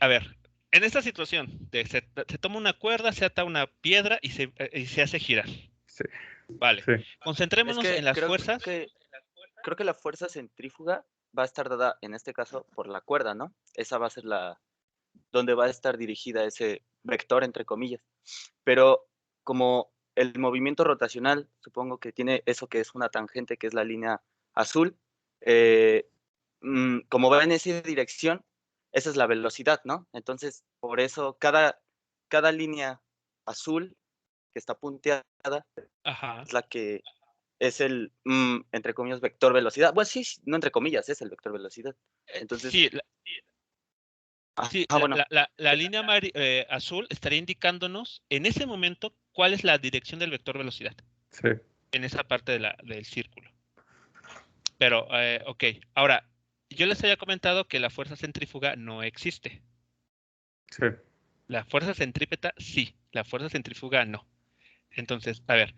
A ver, en esta situación, se toma una cuerda, se ata una piedra y se hace girar. Sí, Vale. sí, Es Concentrémonos en que las fuerzas. creo que la fuerza centrífuga va a estar dada, en este caso, por la cuerda, ¿no? Esa va a ser donde va a estar dirigida ese vector, entre comillas. Pero como el movimiento rotacional, supongo que tiene eso que es una tangente, que es la línea azul, eh, como va en esa dirección, esa es la velocidad, ¿no? Entonces, por eso cada línea azul que está punteada Ajá. es la que es el, entre comillas, vector velocidad. Bueno, sí, no entre comillas, es el vector velocidad. Entonces, Sí, bueno, la línea azul estaría indicándonos en ese momento cuál es la dirección del vector velocidad Sí, en esa parte del círculo. Pero, ok, ahora, yo les había comentado que la fuerza centrífuga no existe. sí, La fuerza centrípeta sí, la fuerza centrífuga no. Entonces, a ver,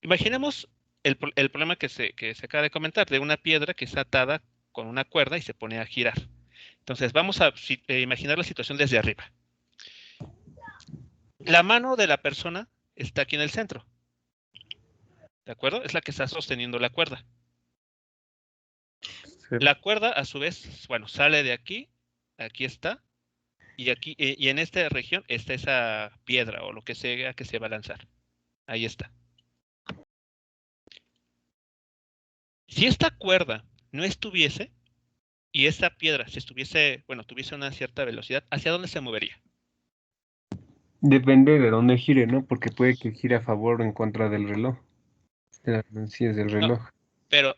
imaginemos el problema que se acaba de comentar, de una piedra que está atada con una cuerda y se pone a girar. Entonces, vamos a imaginar la situación desde arriba. La mano de la persona está aquí en el centro. ¿De acuerdo? Es la que está sosteniendo la cuerda. sí. La cuerda, a su vez, bueno, sale de aquí, aquí está, y aquí, y en esta región está esa piedra o lo que sea que se va a lanzar. Ahí está. Si esta cuerda no estuviese y esta piedra se estuviese, bueno, tuviese una cierta velocidad, ¿hacia dónde se movería? Depende de dónde gire, ¿no? Porque puede que gire a favor o en contra del reloj. De las manecillas del No, reloj. pero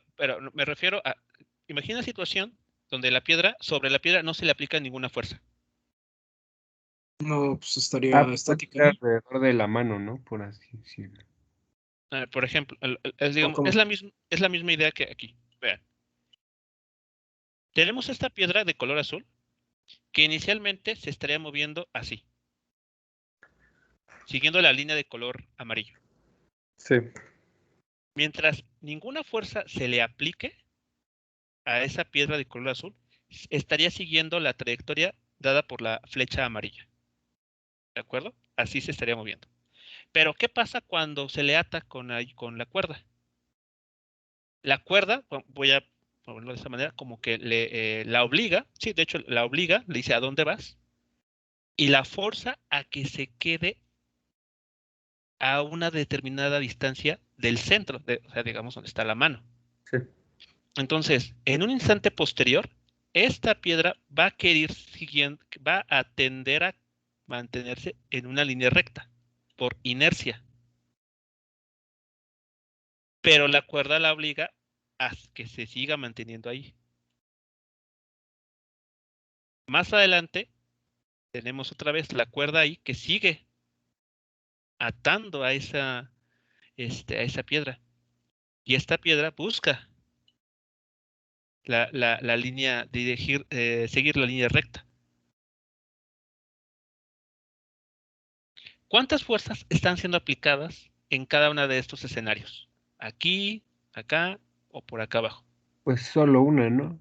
me refiero a, imagina una situación donde sobre la piedra no se le aplica ninguna fuerza. No, pues estaría Pues estática, está ¿no? alrededor de la mano, ¿no? Por así decirlo. Por ejemplo, digamos, ¿Cómo? es la misma idea que aquí. Vean. Tenemos esta piedra de color azul que inicialmente se estaría moviendo así, siguiendo la línea de color amarillo. Sí, Mientras ninguna fuerza se le aplique a esa piedra de color azul, estaría siguiendo la trayectoria dada por la flecha amarilla. ¿De acuerdo? Así se estaría moviendo. Pero, ¿qué pasa cuando se le ata con la cuerda? La cuerda, voy a ponerlo de esta manera, como que la obliga, sí, de hecho la obliga, le dice a dónde vas, y la forza a que se quede a una determinada distancia del centro, o sea, digamos, donde está la mano. sí. Entonces, en un instante posterior, esta piedra va a querer siguiendo, va a tender a mantenerse en una línea recta por inercia. Pero la cuerda la obliga a que se siga manteniendo ahí. Más adelante tenemos otra vez la cuerda ahí que sigue atando a esa piedra. Y esta piedra busca la línea, seguir la línea recta. ¿Cuántas fuerzas están siendo aplicadas en cada uno de estos escenarios? Aquí, acá o por acá abajo. Pues solo una, ¿no?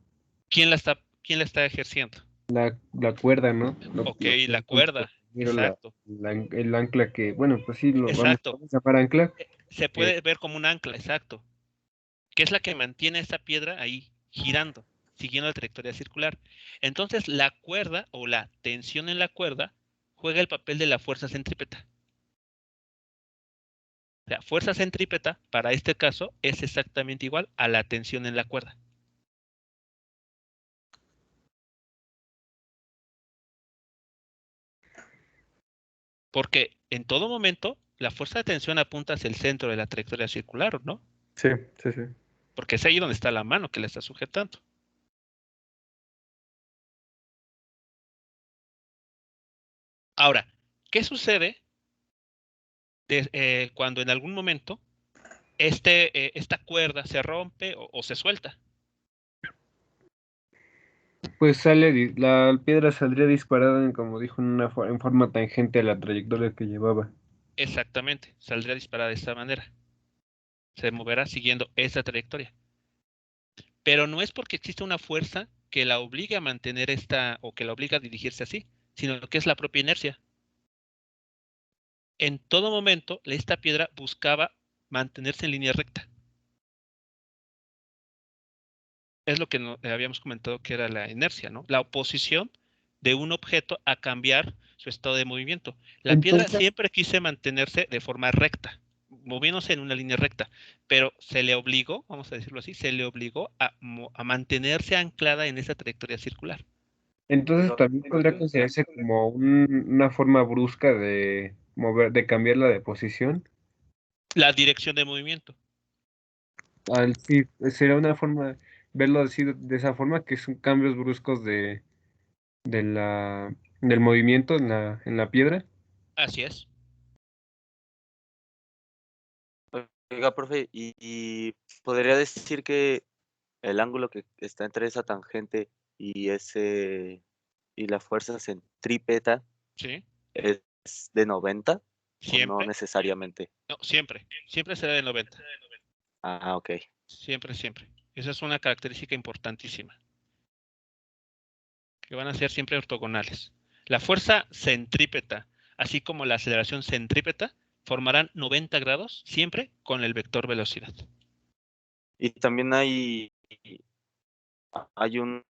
¿Quién la está ejerciendo? La cuerda, ¿no? Ok, la cuerda. Exacto. El ancla que, bueno, pues sí, lo Exacto. vamos a llamar ancla. Se puede ver como un ancla, exacto. Que es la que mantiene esa piedra ahí girando, siguiendo la trayectoria circular. Entonces, la cuerda o la tensión en la cuerda juega el papel de la fuerza centrípeta. O sea, fuerza centrípeta, para este caso, es exactamente igual a la tensión en la cuerda. Porque en todo momento, la fuerza de tensión apunta hacia el centro de la trayectoria circular, ¿no? Sí, sí, sí. Porque es ahí donde está la mano que la está sujetando. Ahora, ¿qué sucede cuando en algún momento esta cuerda se rompe o se suelta? Pues la piedra saldría disparada, como dijo, en forma tangente a la trayectoria que llevaba. Exactamente, saldría disparada de esta manera. Se moverá siguiendo esa trayectoria. Pero no es porque existe una fuerza que la obligue a mantener o que la obliga a dirigirse así, sino que es la propia inercia. En todo momento, esta piedra buscaba mantenerse en línea recta. Es lo que habíamos comentado que era la inercia, ¿no? La oposición de un objeto a cambiar su estado de movimiento. La piedra Entonces, siempre quise mantenerse de forma recta, moviéndose en una línea recta, pero se le obligó, vamos a decirlo así, se le obligó a mantenerse anclada en esa trayectoria circular. entonces también podría considerarse como una forma brusca de cambiarla de posición. La dirección de movimiento. Sí, sería una forma, verlo así de esa forma, que son cambios bruscos del movimiento en la piedra. Así es. Oiga, profe, y podría decir que el ángulo que está entre esa tangente y y la fuerza centrípeta Sí. es de 90 o no Siempre. necesariamente. No, siempre. Siempre será de 90. Ah, ok. Siempre, siempre. Esa es una característica importantísima. Que van a ser siempre ortogonales. La fuerza centrípeta, así como la aceleración centrípeta, formarán 90 grados siempre con el vector velocidad. Y también hay un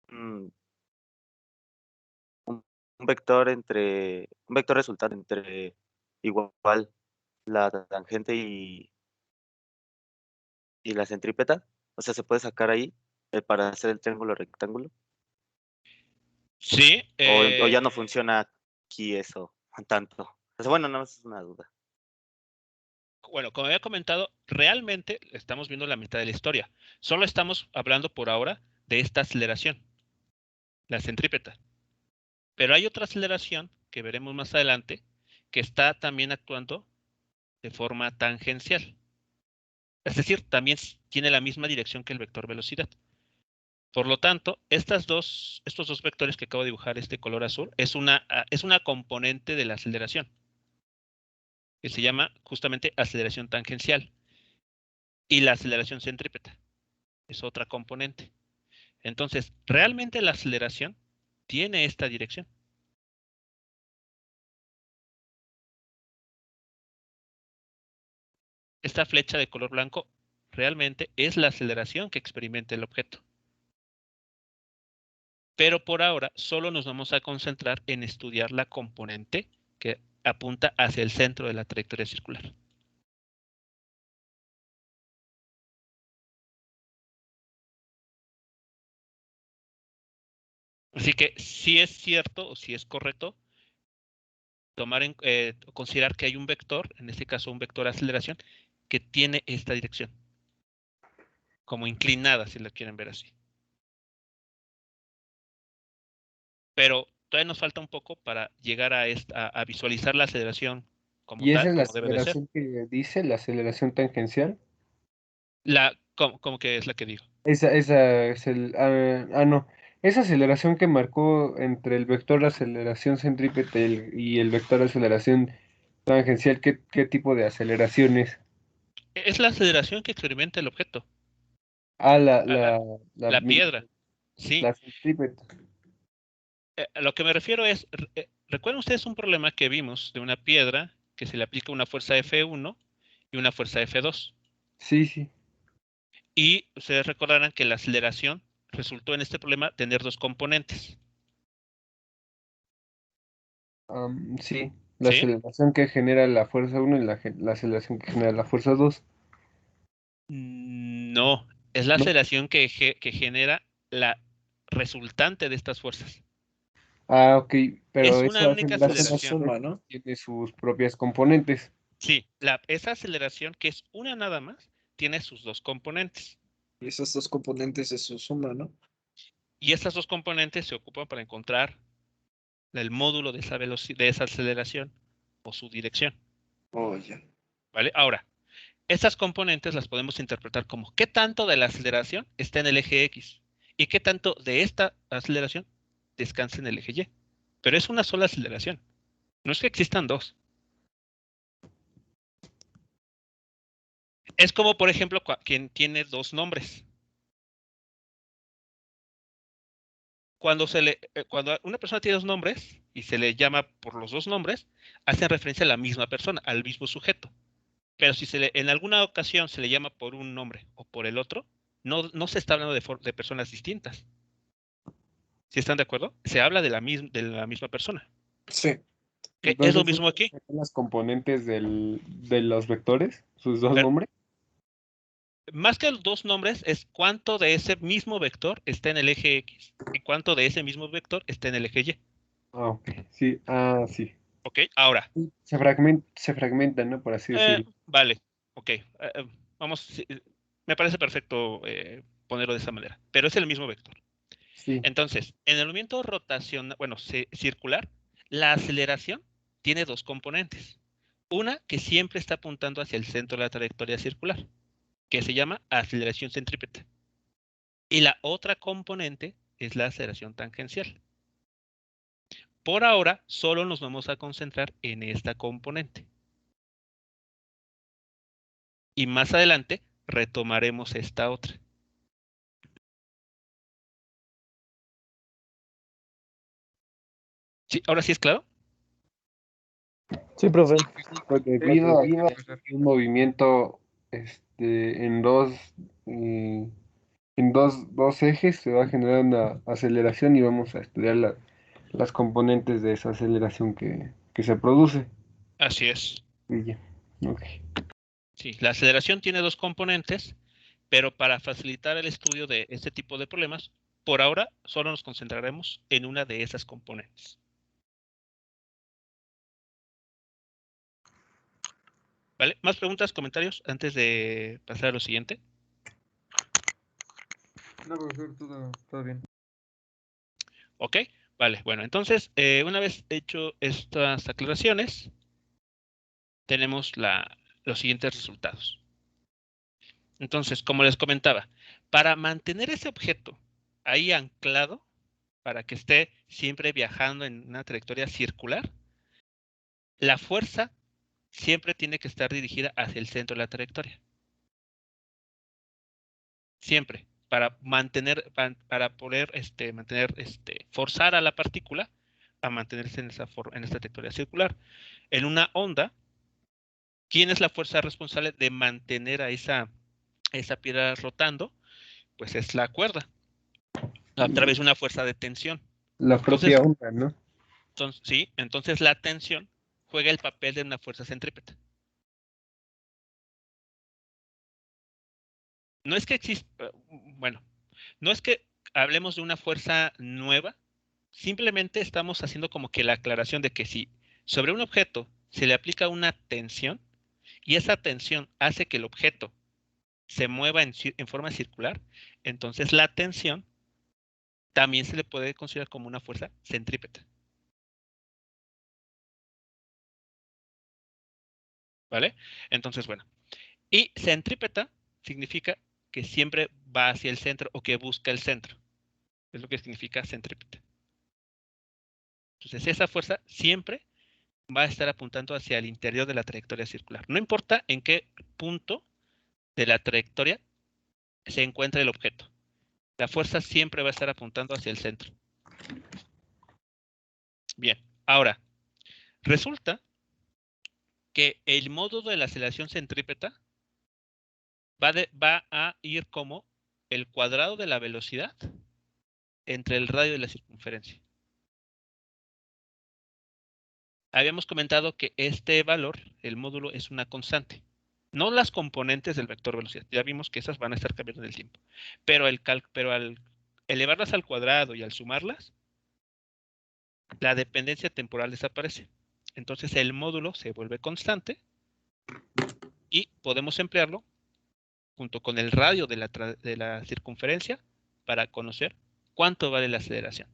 vector un vector resultante entre igual la tangente y la centrípeta. O sea, se puede sacar ahí para hacer el triángulo rectángulo. Sí, O ya no funciona aquí eso tanto. O sea, bueno, no es una duda. bueno, como había comentado, realmente estamos viendo la mitad de la historia. Solo estamos hablando por ahora de esta aceleración, la centrípeta. Pero hay otra aceleración que veremos más adelante que está también actuando de forma tangencial. Es decir, también tiene la misma dirección que el vector velocidad. Por lo tanto, estos dos vectores que acabo de dibujar, este color azul, es una componente de la aceleración, que se llama justamente aceleración tangencial. Y la aceleración centrípeta es otra componente. Entonces, realmente la aceleración tiene esta dirección. Esta flecha de color blanco realmente es la aceleración que experimenta el objeto. Pero por ahora solo nos vamos a concentrar en estudiar la componente que apunta hacia el centro de la trayectoria circular. Así que si es cierto o si es correcto considerar que hay un vector, en este caso un vector de aceleración, que tiene esta dirección, como inclinada, si la quieren ver así. Pero todavía nos falta un poco para llegar a visualizar la aceleración como Y esa tal, es la como debe de ser. aceleración que dice, la aceleración tangencial. Como que es la que digo. Esa es no. Esa aceleración que marcó entre el vector de aceleración centrípeta y el vector de aceleración tangencial, ¿qué tipo de aceleración es? Es la aceleración que experimenta el objeto, Ah, la piedra. Sí. la centrípeta. A lo que me refiero es, ¿recuerdan ustedes un problema que vimos de una piedra que se le aplica una fuerza F1 y una fuerza F2? Sí, sí. Y ustedes recordarán que la aceleración resultó en este problema tener dos componentes. Sí. La ¿Sí? aceleración que genera la fuerza 1 y la aceleración que genera la fuerza 2. No, es la ¿No? aceleración que genera la resultante de estas fuerzas. Ah, ok, pero Es una esa única Es una aceleración. suma, ¿no? tiene sus propias componentes. Sí, esa aceleración, que es una nada más, tiene sus dos componentes. Y esas dos componentes es su suma, ¿no? Y estas dos componentes se ocupan para encontrar el módulo de de esa aceleración o su dirección. Oh, ya. ¿Vale? Ahora, estas componentes las podemos interpretar como qué tanto de la aceleración está en el eje X y qué tanto de esta aceleración descansa en el eje Y. Pero es una sola aceleración. No es que existan dos. Es como, por ejemplo, quien tiene dos nombres. Cuando una persona tiene dos nombres y se le llama por los dos nombres, hacen referencia a la misma persona, al mismo sujeto. Pero si en alguna ocasión se le llama por un nombre o por el otro, no se está hablando de personas distintas. ¿Sí están de acuerdo? Se habla de de la misma persona. Sí. ¿Ok? Es lo Entonces, mismo aquí. son las componentes de los vectores, sus dos Pero nombres. más que los dos nombres, es cuánto de ese mismo vector está en el eje X y cuánto de ese mismo vector está en el eje Y. Ah, ok. Sí, ah, sí. ¿Ok? Ahora, Sí, se fragmentan, ¿no? Por así decirlo. vale. Ok. Vamos. Me parece perfecto ponerlo de esa manera, pero es el mismo vector. Sí. Entonces, en el movimiento rotacional, bueno, circular, la aceleración tiene dos componentes. Una que siempre está apuntando hacia el centro de la trayectoria circular, que se llama aceleración centrípeta. Y la otra componente es la aceleración tangencial. Por ahora, solo nos vamos a concentrar en esta componente. Y más adelante retomaremos esta otra. ¿Sí? ¿Ahora sí es claro? Sí, profe. Pues debido a que un movimiento en dos ejes se va a generar una aceleración y vamos a estudiar las componentes de esa aceleración que se produce. Así es. Y ya. Ok. Sí, la aceleración tiene dos componentes, pero para facilitar el estudio de este tipo de problemas, por ahora solo nos concentraremos en una de esas componentes. ¿Vale? ¿Más preguntas, comentarios antes de pasar a lo siguiente? No, profesor, todo bien. Ok, vale. Bueno, entonces, una vez hecho estas aclaraciones, tenemos los siguientes resultados. Entonces, como les comentaba, para mantener ese objeto ahí anclado, para que esté siempre viajando en una trayectoria circular, la fuerza siempre tiene que estar dirigida hacia el centro de la trayectoria. Siempre. Para mantener, para poder forzar a la partícula a mantenerse en esta trayectoria circular. En una onda, ¿quién es la fuerza responsable de mantener a esa piedra rotando? Pues es la cuerda, a través de una fuerza de tensión. La propia onda, ¿no? Entonces la tensión juega el papel de una fuerza centrípeta. No es que exista, bueno, no es que hablemos de una fuerza nueva, simplemente estamos haciendo como que la aclaración de que si sobre un objeto se le aplica una tensión y esa tensión hace que el objeto se mueva en forma circular, entonces la tensión también se le puede considerar como una fuerza centrípeta. ¿Vale? Entonces, bueno. Y centrípeta significa que siempre va hacia el centro o que busca el centro. Es lo que significa centrípeta. Entonces, esa fuerza siempre va a estar apuntando hacia el interior de la trayectoria circular. No importa en qué punto de la trayectoria se encuentra el objeto. La fuerza siempre va a estar apuntando hacia el centro. Bien, ahora, resulta que el módulo de la aceleración centrípeta va a ir como el cuadrado de la velocidad entre el radio y la circunferencia. Habíamos comentado que este valor, el módulo, es una constante. No las componentes del vector velocidad. Ya vimos que esas van a estar cambiando en el tiempo. Pero al elevarlas al cuadrado y al sumarlas, la dependencia temporal desaparece. Entonces el módulo se vuelve constante y podemos emplearlo junto con el radio de la circunferencia para conocer cuánto vale la aceleración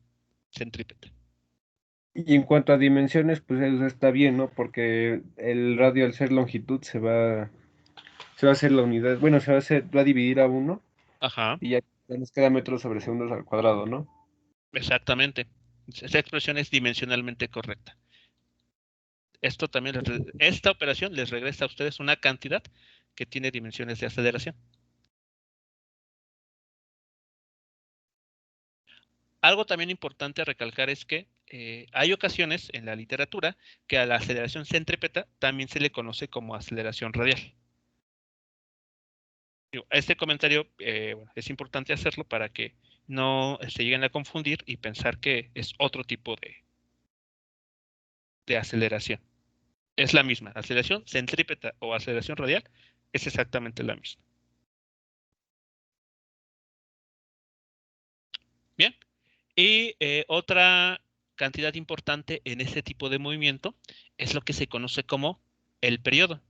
centrípeta. Y en cuanto a dimensiones, pues eso está bien, ¿no? Porque el radio al ser longitud se va a hacer la unidad, bueno, va a dividir a 1 Ajá, y ya nos queda metros sobre segundos al cuadrado, ¿no? exactamente. Esa expresión es dimensionalmente correcta. Esta operación les regresa a ustedes una cantidad que tiene dimensiones de aceleración. Algo también importante a recalcar es que hay ocasiones en la literatura que a la aceleración centrípeta también se le conoce como aceleración radial. Este comentario es importante hacerlo para que no se lleguen a confundir y pensar que es otro tipo de aceleración. Es la misma. Aceleración centrípeta o aceleración radial es exactamente la misma. Bien. Y otra cantidad importante en este tipo de movimiento es lo que se conoce como el periodo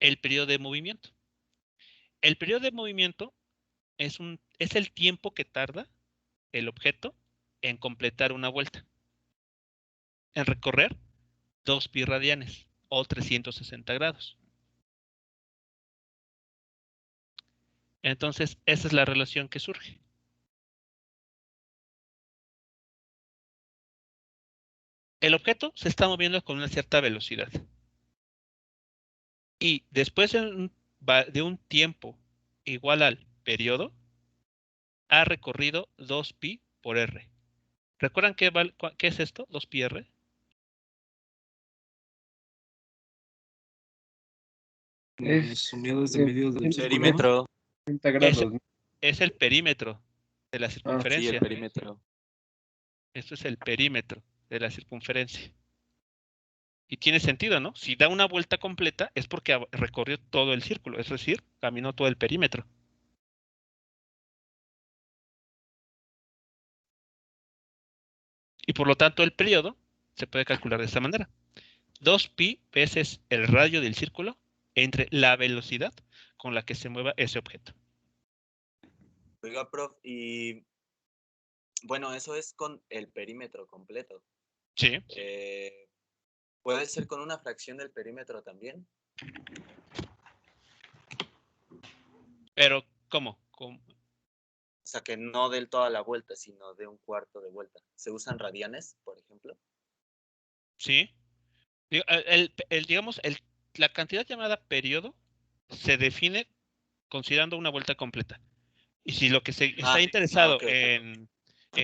de movimiento. El periodo de movimiento es el tiempo que tarda el objeto en completar una vuelta, en recorrer 2 pi radianes o 360 grados. Entonces, esa es la relación que surge. El objeto se está moviendo con una cierta velocidad. Y después de un tiempo igual al periodo, ha recorrido 2 pi por r. ¿Recuerdan qué es esto? 2 pi r. Las unidades de medida del círculo, ¿no? Perímetro. 30 grados, ¿no? Es el perímetro de la Sí, circunferencia. el perímetro. Esto es el perímetro de la circunferencia. Y tiene sentido, ¿no? Si da una vuelta completa es porque recorrió todo el círculo, es decir, caminó todo el perímetro. Y por lo tanto el periodo se puede calcular de esta manera. 2pi veces el radio del círculo entre la velocidad con la que se mueva ese objeto. Oiga, prof, y bueno, eso es con el perímetro completo. Sí. ¿Puede ser con una fracción del perímetro también? Pero, ¿cómo? O sea, que no del toda la vuelta, sino de un cuarto de vuelta. ¿Se usan radianes, por ejemplo? Sí. Digamos, la cantidad llamada periodo se define considerando una vuelta completa. Y si lo que se está interesado en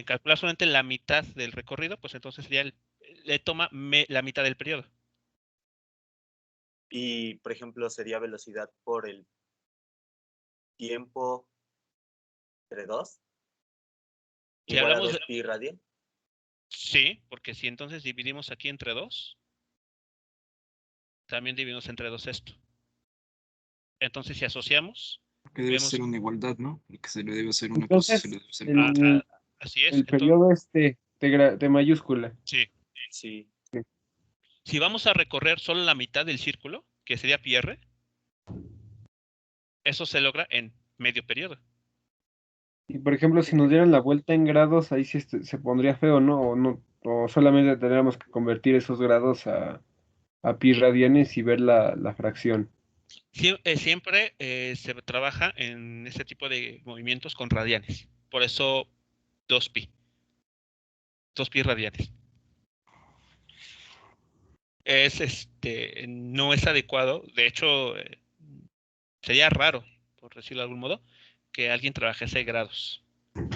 calcular solamente la mitad del recorrido, pues entonces sería le toma la mitad del periodo. Y, por ejemplo, sería velocidad por el tiempo entre 2. Si Igual a hablamos 2 pi radio. Sí, porque si entonces dividimos aquí entre 2, también dividimos entre 2 esto. Entonces, si asociamos, Que debe vemos... ser una igualdad, ¿no? El que se le debe hacer una Entonces, cosa, se le debe hacer otra. así es. El periodo de mayúscula. Sí. Sí. Si vamos a recorrer solo la mitad del círculo, que sería pi r, eso se logra en medio periodo. Y por ejemplo, si nos dieran la vuelta en grados, ahí sí se pondría feo, ¿no? O solamente tendríamos que convertir esos grados a pi radianes y ver la fracción. Siempre se trabaja en este tipo de movimientos con radianes. Por eso 2pi. 2pi radianes. No es adecuado. De hecho, sería raro, por decirlo de algún modo, que alguien trabajase a grados.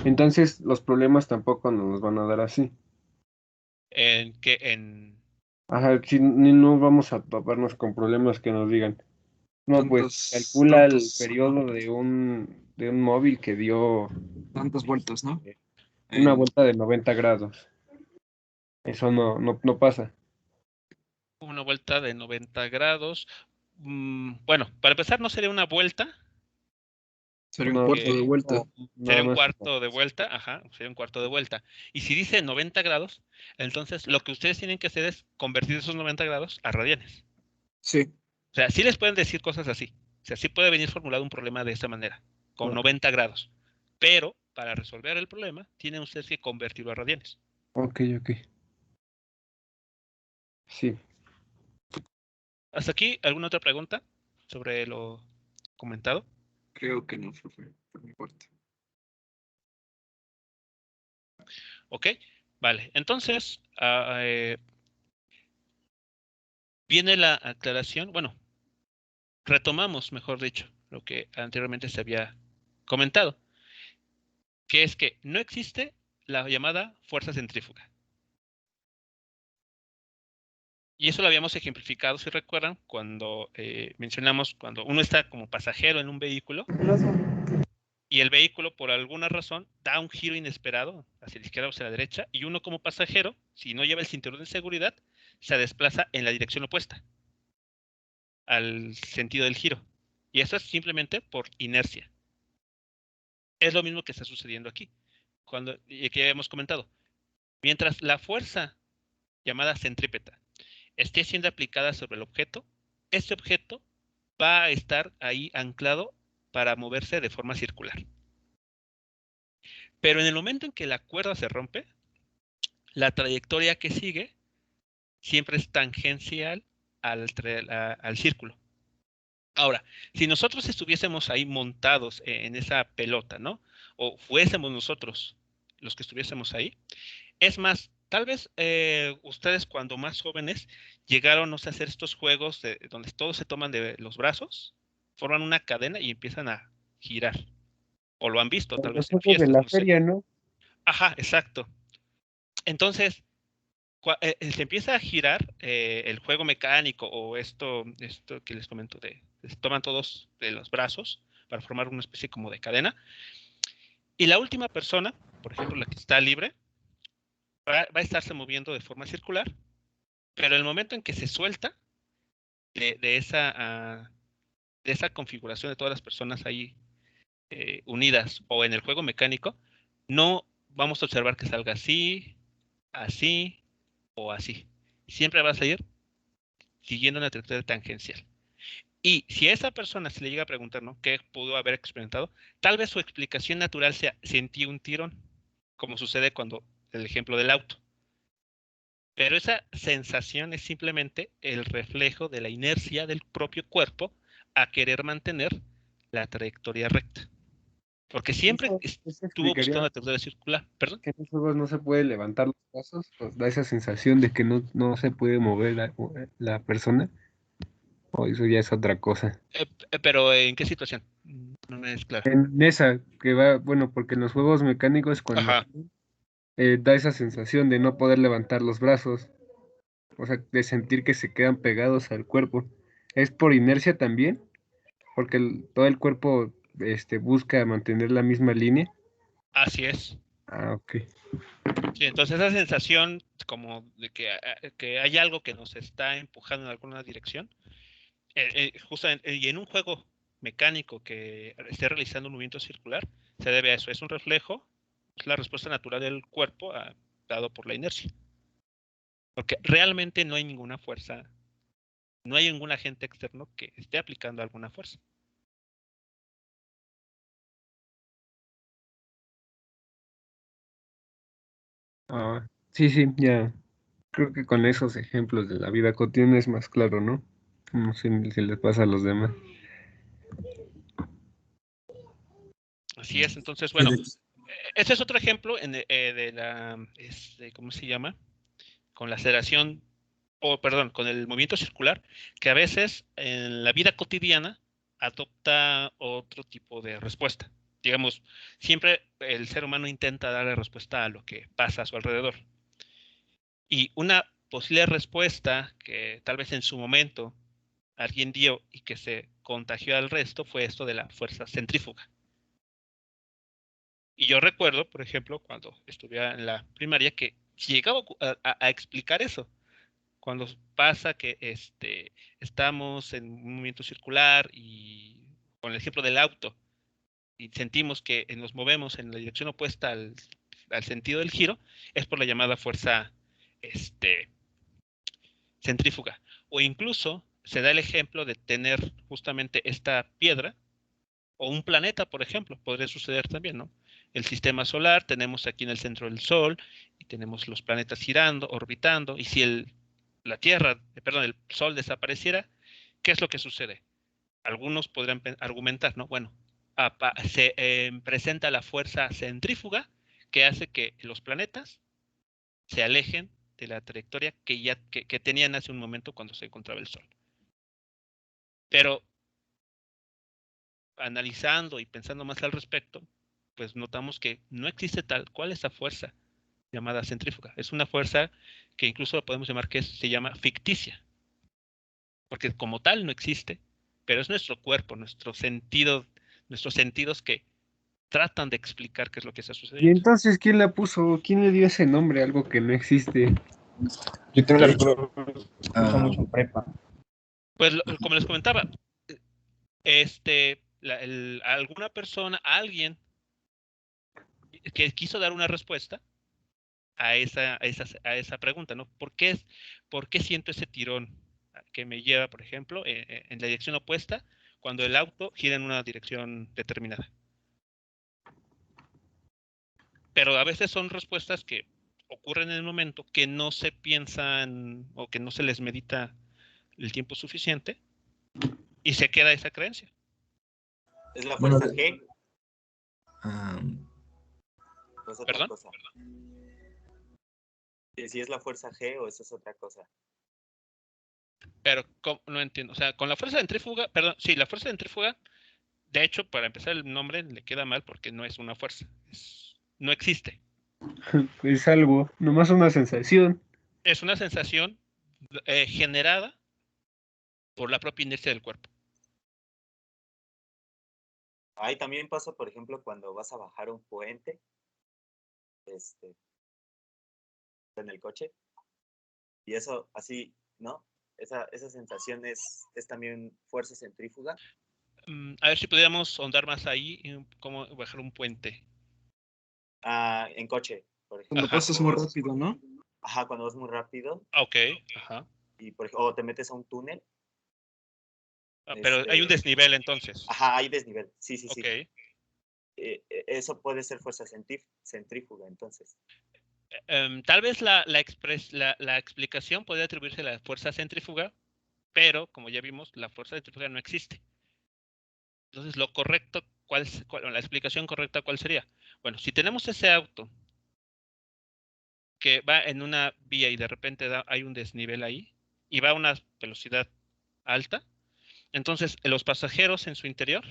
Entonces, los problemas tampoco nos van a dar así. Ajá, si no vamos a toparnos con problemas que nos digan. No, pues calcula el periodo de un móvil que dio tantas vueltas, ¿no? Una vuelta de 90 grados. Eso no pasa. Una vuelta de 90 grados. Bueno, para empezar, no sería una vuelta. Sería un cuarto de vuelta. Sería un cuarto de vuelta, ajá, sería un cuarto de vuelta. Y si dice 90 grados, entonces lo que ustedes tienen que hacer es convertir esos 90 grados a radianes. Sí. O sea, sí les pueden decir cosas así. O sea, sí puede venir formulado un problema de esta manera, con 90 grados. Pero para resolver el problema, tienen ustedes que convertirlo a radianes. Ok. Sí. ¿Hasta aquí alguna otra pregunta sobre lo comentado? Creo que no fue por mi parte. Ok, vale. Entonces, viene la aclaración, bueno, retomamos, mejor dicho, lo que anteriormente se había comentado, que es que no existe la llamada fuerza centrífuga. Y eso lo habíamos ejemplificado, si recuerdan, cuando mencionamos cuando uno está como pasajero en un vehículo y el vehículo por alguna razón da un giro inesperado hacia la izquierda o hacia la derecha y uno como pasajero, si no lleva el cinturón de seguridad, se desplaza en la dirección opuesta al sentido del giro. Y eso es simplemente por inercia. Es lo mismo que está sucediendo aquí. Que ya hemos comentado. Mientras la fuerza llamada centrípeta esté siendo aplicada sobre el objeto, este objeto va a estar ahí anclado para moverse de forma circular. Pero en el momento en que la cuerda se rompe, la trayectoria que sigue siempre es tangencial al círculo. Ahora, si nosotros estuviésemos ahí montados en esa pelota, ¿no? O fuésemos nosotros los que estuviésemos ahí. Es más, tal vez ustedes cuando más jóvenes llegaron, no sé, a hacer estos juegos donde todos se toman de los brazos, forman una cadena y empiezan a girar. O lo han visto, tal Los vez en juegos de fiestas, la no sé. feria, ¿no? Ajá, exacto. Entonces, se empieza a girar el juego mecánico o esto que les comento, se toman todos de los brazos para formar una especie como de cadena. Y la última persona, por ejemplo, la que está libre, va a estarse moviendo de forma circular, pero en el momento en que se suelta de esa configuración de todas las personas ahí unidas o en el juego mecánico, no vamos a observar que salga así, así o así. Siempre va a salir siguiendo una trayectoria tangencial. Y si a esa persona se le llega a preguntar, ¿no?, qué pudo haber experimentado, tal vez su explicación natural sea sentí un tirón, como sucede cuando el ejemplo del auto. Pero esa sensación es simplemente el reflejo de la inercia del propio cuerpo a querer mantener la trayectoria recta. Porque siempre Eso estuvo buscando explicaría la trayectoria circular. ¿Perdón? que en esos juegos no se puede levantar los brazos, pues da esa sensación de que no se puede mover la persona, o eso ya es otra cosa. Pero ¿en qué situación? No me es claro. En esa que va, bueno, porque en los juegos mecánicos cuando Ajá. da esa sensación de no poder levantar los brazos, o sea, de sentir que se quedan pegados al cuerpo. ¿Es por inercia también? Porque todo el cuerpo busca mantener la misma línea. Así es. Ah, ok. Sí, entonces esa sensación como de que hay algo que nos está empujando en alguna dirección, justamente, y en un juego mecánico que esté realizando un movimiento circular, se debe a eso. Es un reflejo, es la respuesta natural del cuerpo dado por la inercia. Porque realmente no hay ninguna fuerza, no hay ningún agente externo que esté aplicando alguna fuerza. Ah, sí, sí, ya. Creo que con esos ejemplos de la vida cotidiana es más claro, ¿no? No sé si les pasa a los demás. Así es, entonces, bueno, ese es otro ejemplo de la, ¿cómo se llama? Con la aceleración, con el movimiento circular, que a veces en la vida cotidiana adopta otro tipo de respuesta. Digamos, siempre el ser humano intenta darle respuesta a lo que pasa a su alrededor. Y una posible respuesta que tal vez en su momento alguien dio y que se contagió al resto fue esto de la fuerza centrífuga. Y yo recuerdo, por ejemplo, cuando estuve en la primaria, que llegaba a explicar eso. Cuando pasa que estamos en un movimiento circular y con el ejemplo del auto y sentimos que nos movemos en la dirección opuesta al sentido del giro, es por la llamada fuerza centrífuga. O incluso se da el ejemplo de tener justamente esta piedra o un planeta, por ejemplo, podría suceder también, ¿no? El sistema solar, tenemos aquí en el centro del Sol y tenemos los planetas girando, orbitando, y si el Sol desapareciera, ¿qué es lo que sucede? Algunos podrían argumentar, ¿no? Bueno, se presenta la fuerza centrífuga que hace que los planetas se alejen de la trayectoria que tenían hace un momento cuando se encontraba el Sol. Pero analizando y pensando más al respecto, pues notamos que no existe tal cual esa fuerza llamada centrífuga. Es una fuerza que incluso podemos llamar que se llama ficticia, porque como tal no existe, pero es nuestro cuerpo, nuestros sentidos que tratan de explicar qué es lo que está Y sucediendo. entonces, ¿quién la puso? ¿Quién le dio ese nombre a algo que no existe? Yo también la recuerdo mucho en prepa. Pues como les comentaba, alguna persona, alguien que quiso dar una respuesta a esa pregunta, ¿no? ¿Por qué siento ese tirón que me lleva, por ejemplo, en la dirección opuesta cuando el auto gira en una dirección determinada. Pero a veces son respuestas que ocurren en el momento, que no se piensan o que no se les medita el tiempo suficiente y se queda esa creencia. ¿Es la Bueno, fuerza G ah, o es otra ¿Perdón? cosa? Si es la fuerza G o eso es otra cosa. Pero no entiendo. O sea, con la fuerza centrífuga, perdón, sí, la fuerza centrífuga, de hecho, para empezar el nombre le queda mal porque no es una fuerza. No existe. Es algo, nomás una sensación. Es una sensación generada por la propia inercia del cuerpo. Ahí también pasa, por ejemplo, cuando vas a bajar un puente, en el coche, y eso así, ¿no? Esa sensación es también fuerza centrífuga. A ver si pudiéramos ahondar más ahí, cómo bajar un puente. En coche, por ejemplo. Cuando pasas muy rápido, ¿no? Ajá, cuando vas muy rápido. Ok, ajá. Y o te metes a un túnel. Pero hay un desnivel entonces. Ajá, hay desnivel, sí. Ok. Eso puede ser fuerza centrífuga, entonces. Tal vez la explicación podría atribuirse a la fuerza centrífuga, pero como ya vimos, la fuerza centrífuga no existe. Entonces, lo correcto, la explicación correcta, ¿cuál sería? Bueno, si tenemos ese auto que va en una vía y de repente hay un desnivel ahí y va a una velocidad alta, entonces los pasajeros en su interior,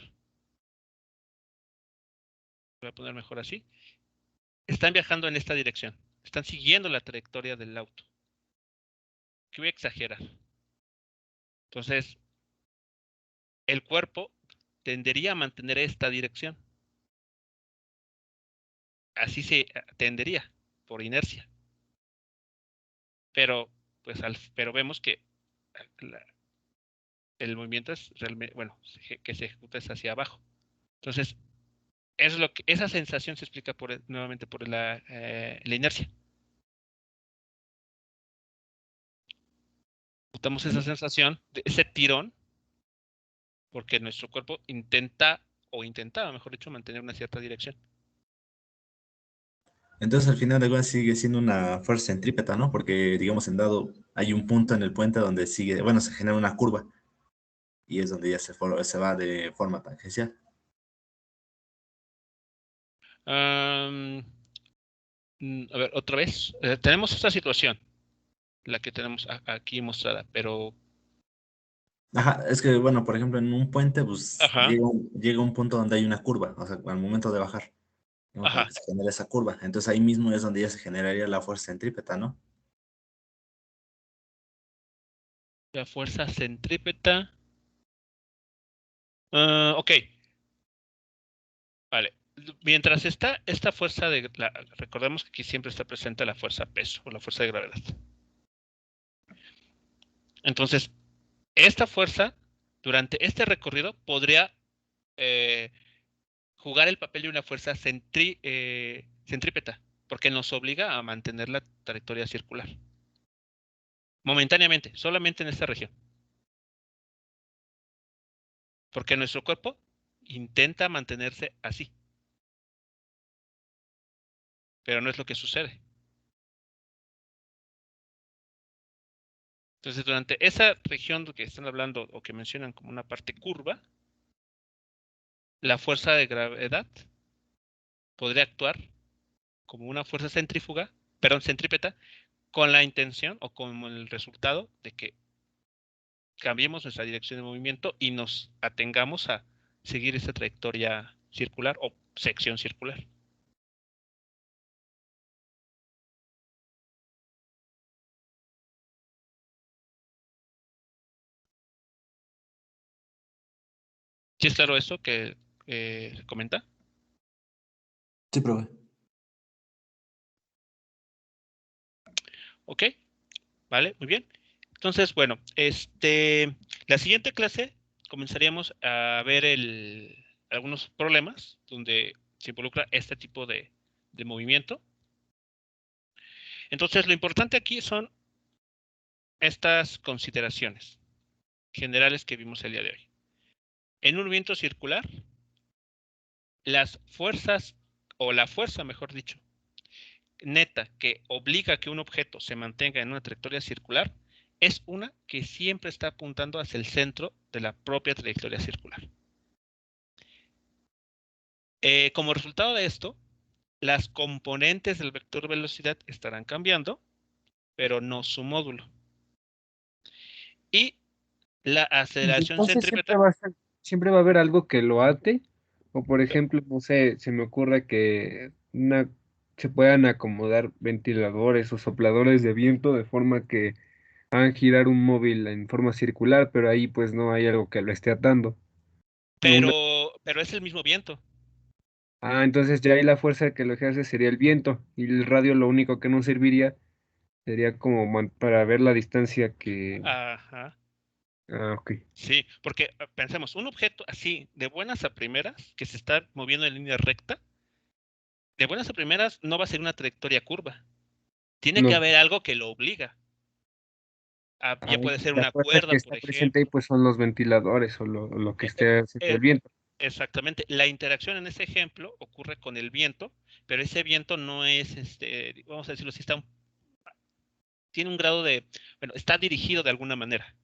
voy a poner mejor así, están viajando en esta dirección, están siguiendo la trayectoria del auto. Que voy a exagerar. Entonces, el cuerpo tendería a mantener esta dirección. Así se tendería, por inercia. Pero, pues, pero vemos que el movimiento es realmente, bueno, que se ejecuta es hacia abajo. Entonces, es lo que, esa sensación se explica nuevamente por la inercia. Ejecutamos esa sensación, ese tirón, porque nuestro cuerpo intentaba, mejor dicho, mantener una cierta dirección. entonces al final de cuentas sigue siendo una fuerza centrípeta, ¿no? Porque, digamos, en dado hay un punto en el puente donde sigue, bueno, se genera una curva y es donde ya se va de forma tangencial. A ver, otra vez. Tenemos esta situación, la que tenemos aquí mostrada, pero... Ajá, es que, bueno, por ejemplo, en un puente, pues Ajá, llega un punto donde hay una curva, o sea, al momento de bajar, digamos, para ajá. que se genere esa curva. Entonces ahí mismo es donde ya se generaría la fuerza centrípeta, ¿no? La fuerza centrípeta. Ok. Vale. Mientras está esta fuerza recordemos que aquí siempre está presente la fuerza peso o la fuerza de gravedad. Entonces, esta fuerza, durante este recorrido, podría jugar el papel de una fuerza centrípeta, porque nos obliga a mantener la trayectoria circular. Momentáneamente, solamente en esta región. Porque nuestro cuerpo intenta mantenerse así. Pero no es lo que sucede. Entonces, durante esa región que están hablando o que mencionan como una parte curva, la fuerza de gravedad podría actuar como una fuerza centrípeta, con la intención o con el resultado de que cambiemos nuestra dirección de movimiento y nos atengamos a seguir esa trayectoria circular o sección circular. ¿Sí es claro eso que comenta? Sí, profe. Ok, vale, muy bien. Entonces, bueno, la siguiente clase comenzaríamos a ver algunos problemas donde se involucra este tipo de movimiento. Entonces, lo importante aquí son estas consideraciones generales que vimos el día de hoy. En un viento circular, las fuerzas, o la fuerza, mejor dicho, neta que obliga a que un objeto se mantenga en una trayectoria circular, es una que siempre está apuntando hacia el centro de la propia trayectoria circular. Como resultado de esto, las componentes del vector velocidad estarán cambiando, pero no su módulo. Y la aceleración Entonces centrípeta, siempre va a haber algo que lo ate, o por ejemplo, no sé, se me ocurre que se puedan acomodar ventiladores o sopladores de viento de forma que hagan girar un móvil en forma circular, pero ahí pues no hay algo que lo esté atando. pero es el mismo viento. Entonces ya ahí la fuerza que lo ejerce sería el viento, y el radio lo único que nos serviría sería como para ver la distancia que... Ajá. Ok. Sí, porque pensemos, un objeto así, de buenas a primeras, que se está moviendo en línea recta, de buenas a primeras no va a ser una trayectoria curva. Tiene que No. haber algo que lo obliga. Ya puede ser La una fuerza cuerda, que por está presente ahí ejemplo. pues son los ventiladores o lo que esté haciendo el viento. Exactamente. La interacción en ese ejemplo ocurre con el viento, pero ese viento no es, vamos a decirlo así, tiene un grado de, bueno, está dirigido de alguna manera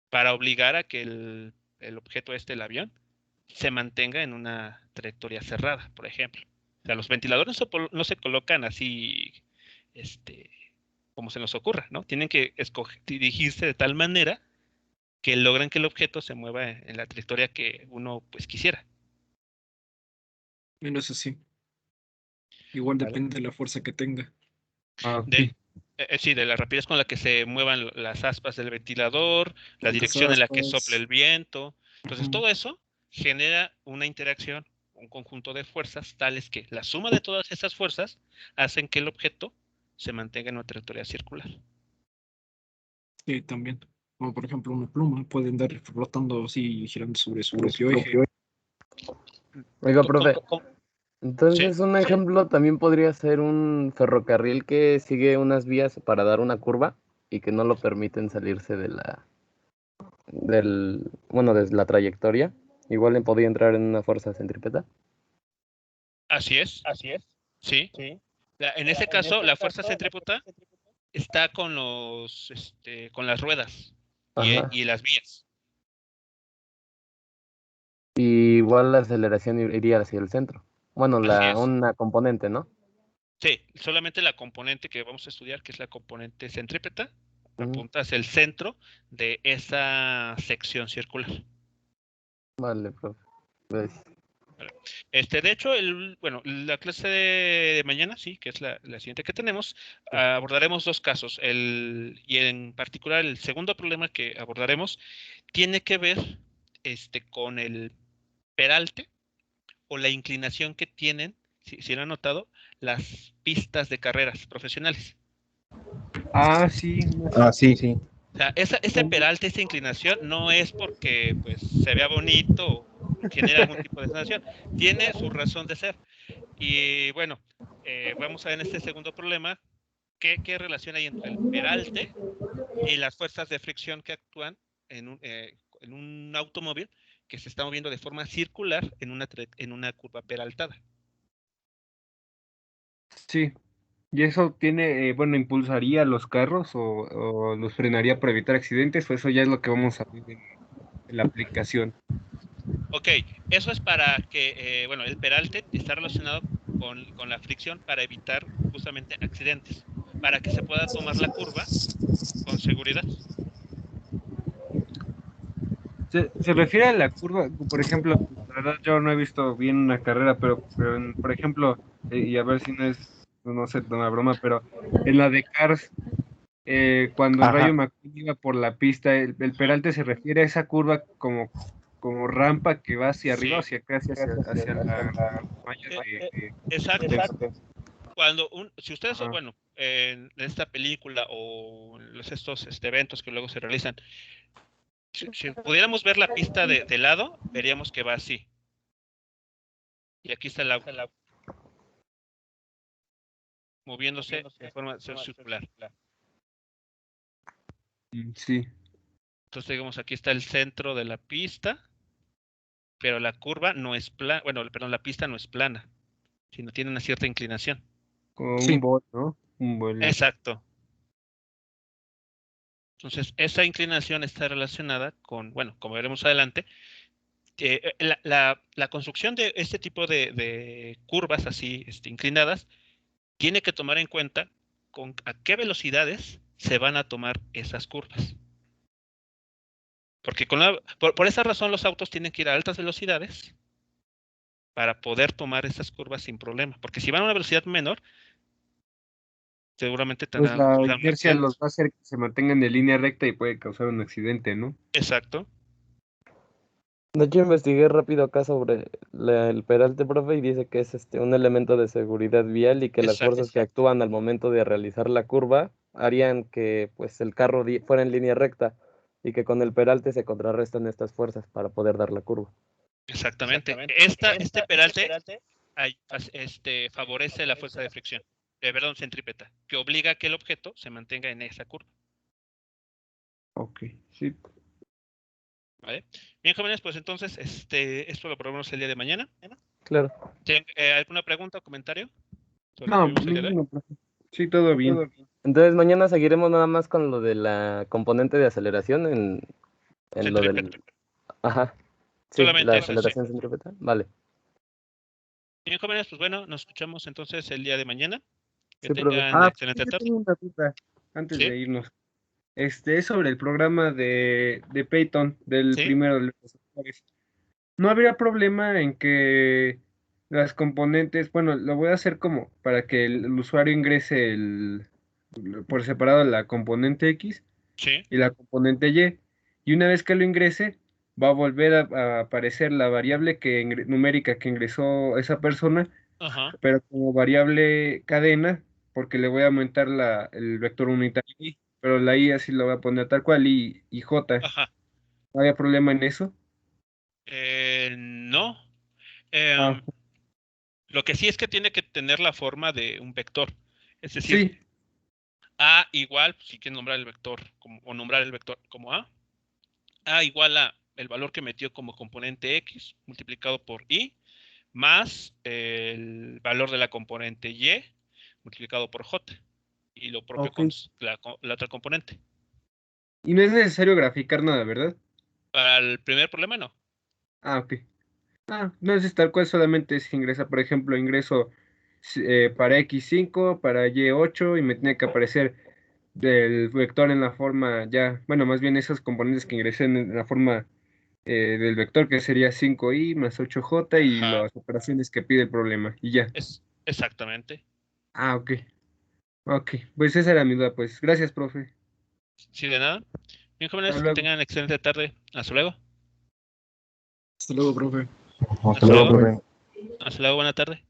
para obligar a que el objeto el avión, se mantenga en una trayectoria cerrada, por ejemplo. O sea, los ventiladores no se colocan así, como se nos ocurra, ¿no? Tienen que dirigirse de tal manera que logren que el objeto se mueva en la trayectoria que uno pues quisiera. Menos así. Igual ¿Vale? depende de la fuerza que tenga. Sí, de la rapidez con la que se muevan las aspas del ventilador, la dirección en la que sople el viento. Entonces, todo eso genera una interacción, un conjunto de fuerzas tales que la suma de todas esas fuerzas hacen que el objeto se mantenga en una trayectoria circular. Sí, también. Como por ejemplo una pluma, puede andar flotando así, girando sobre su propio eje. Oiga, profe, ¿Sí? entonces un ejemplo también podría ser un ferrocarril que sigue unas vías para dar una curva y que no lo permiten salirse de de la trayectoria. Igual le podría entrar en una fuerza centrípeta. Así es. Sí. En ese caso, la fuerza centrípeta está con con las ruedas Ajá. y las vías. Y igual la aceleración iría hacia el centro. Bueno, Así es. una componente, ¿no? Sí, solamente la componente que vamos a estudiar, que es la componente centrípeta, Ujú. apunta hacia el centro de esa sección circular. Vale, profe. Gracias. De hecho, la clase de mañana, sí, que es la siguiente que tenemos, abordaremos dos casos. Y en particular, el segundo problema que abordaremos tiene que ver con el peralte o la inclinación que tienen, si lo han notado, las pistas de carreras profesionales. Sí. Sí. O sea, ese peralte, esa inclinación, no es porque pues se vea bonito o genera algún tipo de sensación. Tiene su razón de ser. Y bueno, vamos a ver en este segundo problema qué relación hay entre el peralte y las fuerzas de fricción que actúan en un automóvil que se está moviendo de forma circular en una curva peraltada. Sí. ¿Y eso tiene, impulsaría los carros o los frenaría para evitar accidentes? ¿O eso ya es lo que vamos a ver en la aplicación? Ok, eso es para que, el peralte está relacionado con la fricción para evitar justamente accidentes, para que se pueda tomar la curva con seguridad. Se refiere a la curva, por ejemplo, la verdad yo no he visto bien una carrera, pero por ejemplo, y a ver si no es, no sé, una broma, pero en la de Cars, cuando el Rayo McQueen iba por la pista, el peralte se refiere a esa curva como rampa que va hacia arriba, Sí. hacia acá, hacia la malla Exacto. Cuando si ustedes, Ajá. en esta película o en estos eventos que luego se realizan, si pudiéramos ver la pista de lado, veríamos que va así. Y aquí está el auto moviéndose de forma circular. Sí. Entonces, digamos, aquí está el centro de la pista pero la curva no es plana, bueno, perdón, la pista no es plana, sino tiene una cierta inclinación. Como Sí. un bol, ¿no? Un bol. Exacto. Entonces, esa inclinación está relacionada con, bueno, como veremos adelante, la construcción de este tipo de curvas así inclinadas tiene que tomar en cuenta a qué velocidades se van a tomar esas curvas. Porque por esa razón los autos tienen que ir a altas velocidades para poder tomar esas curvas sin problema. Porque si van a una velocidad menor, seguramente Pues tendrán la un inercia accidente. los va a hacer que se mantengan en línea recta y puede causar un accidente, ¿no? Exacto. De hecho, investigué rápido acá sobre el peralte, profe, y dice que es un elemento de seguridad vial y que las Exacto. fuerzas que actúan al momento de realizar la curva harían que pues el carro fuera en línea recta y que con el peralte se contrarrestan estas fuerzas para poder dar la curva. Exactamente. Este peralte favorece la fuerza de fricción, perdón, centrípeta, que obliga a que el objeto se mantenga en esa curva. Ok, sí. ¿Vale? Bien, jóvenes, pues entonces esto lo probamos el día de mañana. Claro. ¿Alguna pregunta o comentario sobre lo No, que vimos el día de hoy? ninguno, profe. Sí, todo bien. Entonces mañana seguiremos nada más con lo de la componente de aceleración en lo del... Centrípeta. Ajá. Sí, Solamente la eso, sí. aceleración centrípeta. Vale. Bien, jóvenes, pues bueno, nos escuchamos entonces el día de mañana. Que Sí, profe. tengan excelente yo tarde. tengo una duda antes ¿Sí? de irnos. Es sobre el programa de Python, del ¿Sí? primero de los profesores. No habría problema en que las componentes, bueno, lo voy a hacer como para que el usuario ingrese por separado la componente X Sí. y la componente Y. Y una vez que lo ingrese, va a volver a aparecer la variable numérica que ingresó esa persona, Ajá. pero como variable cadena, porque le voy a aumentar el vector unitario Y, pero la Y así lo voy a poner tal cual, y J. Ajá. ¿No había problema en eso? No. Ah, Lo que sí es que tiene que tener la forma de un vector. Es decir, sí. A igual, si quieres nombrar el vector o nombrar el vector como A igual a el valor que metió como componente X multiplicado por Y más el valor de la componente Y multiplicado por J. Y lo propio Ok. con la otra componente. Y no es necesario graficar nada, ¿verdad? Para el primer problema no. Ok. No es tal cual, solamente si ingresa, por ejemplo, ingreso para X5, para Y8 y me tiene que aparecer del vector en la forma ya, bueno, más bien esos componentes que ingresé en la forma del vector que sería 5Y más 8J y Ajá. las operaciones que pide el problema y ya. Exactamente. Ok. Ok, pues esa era mi duda, pues. Gracias, profe. Sí, de nada. Bien, jóvenes, Hasta que luego. tengan excelente tarde. Hasta luego. Hasta luego, profe. Hasta luego, profe. Hasta luego, buena tarde.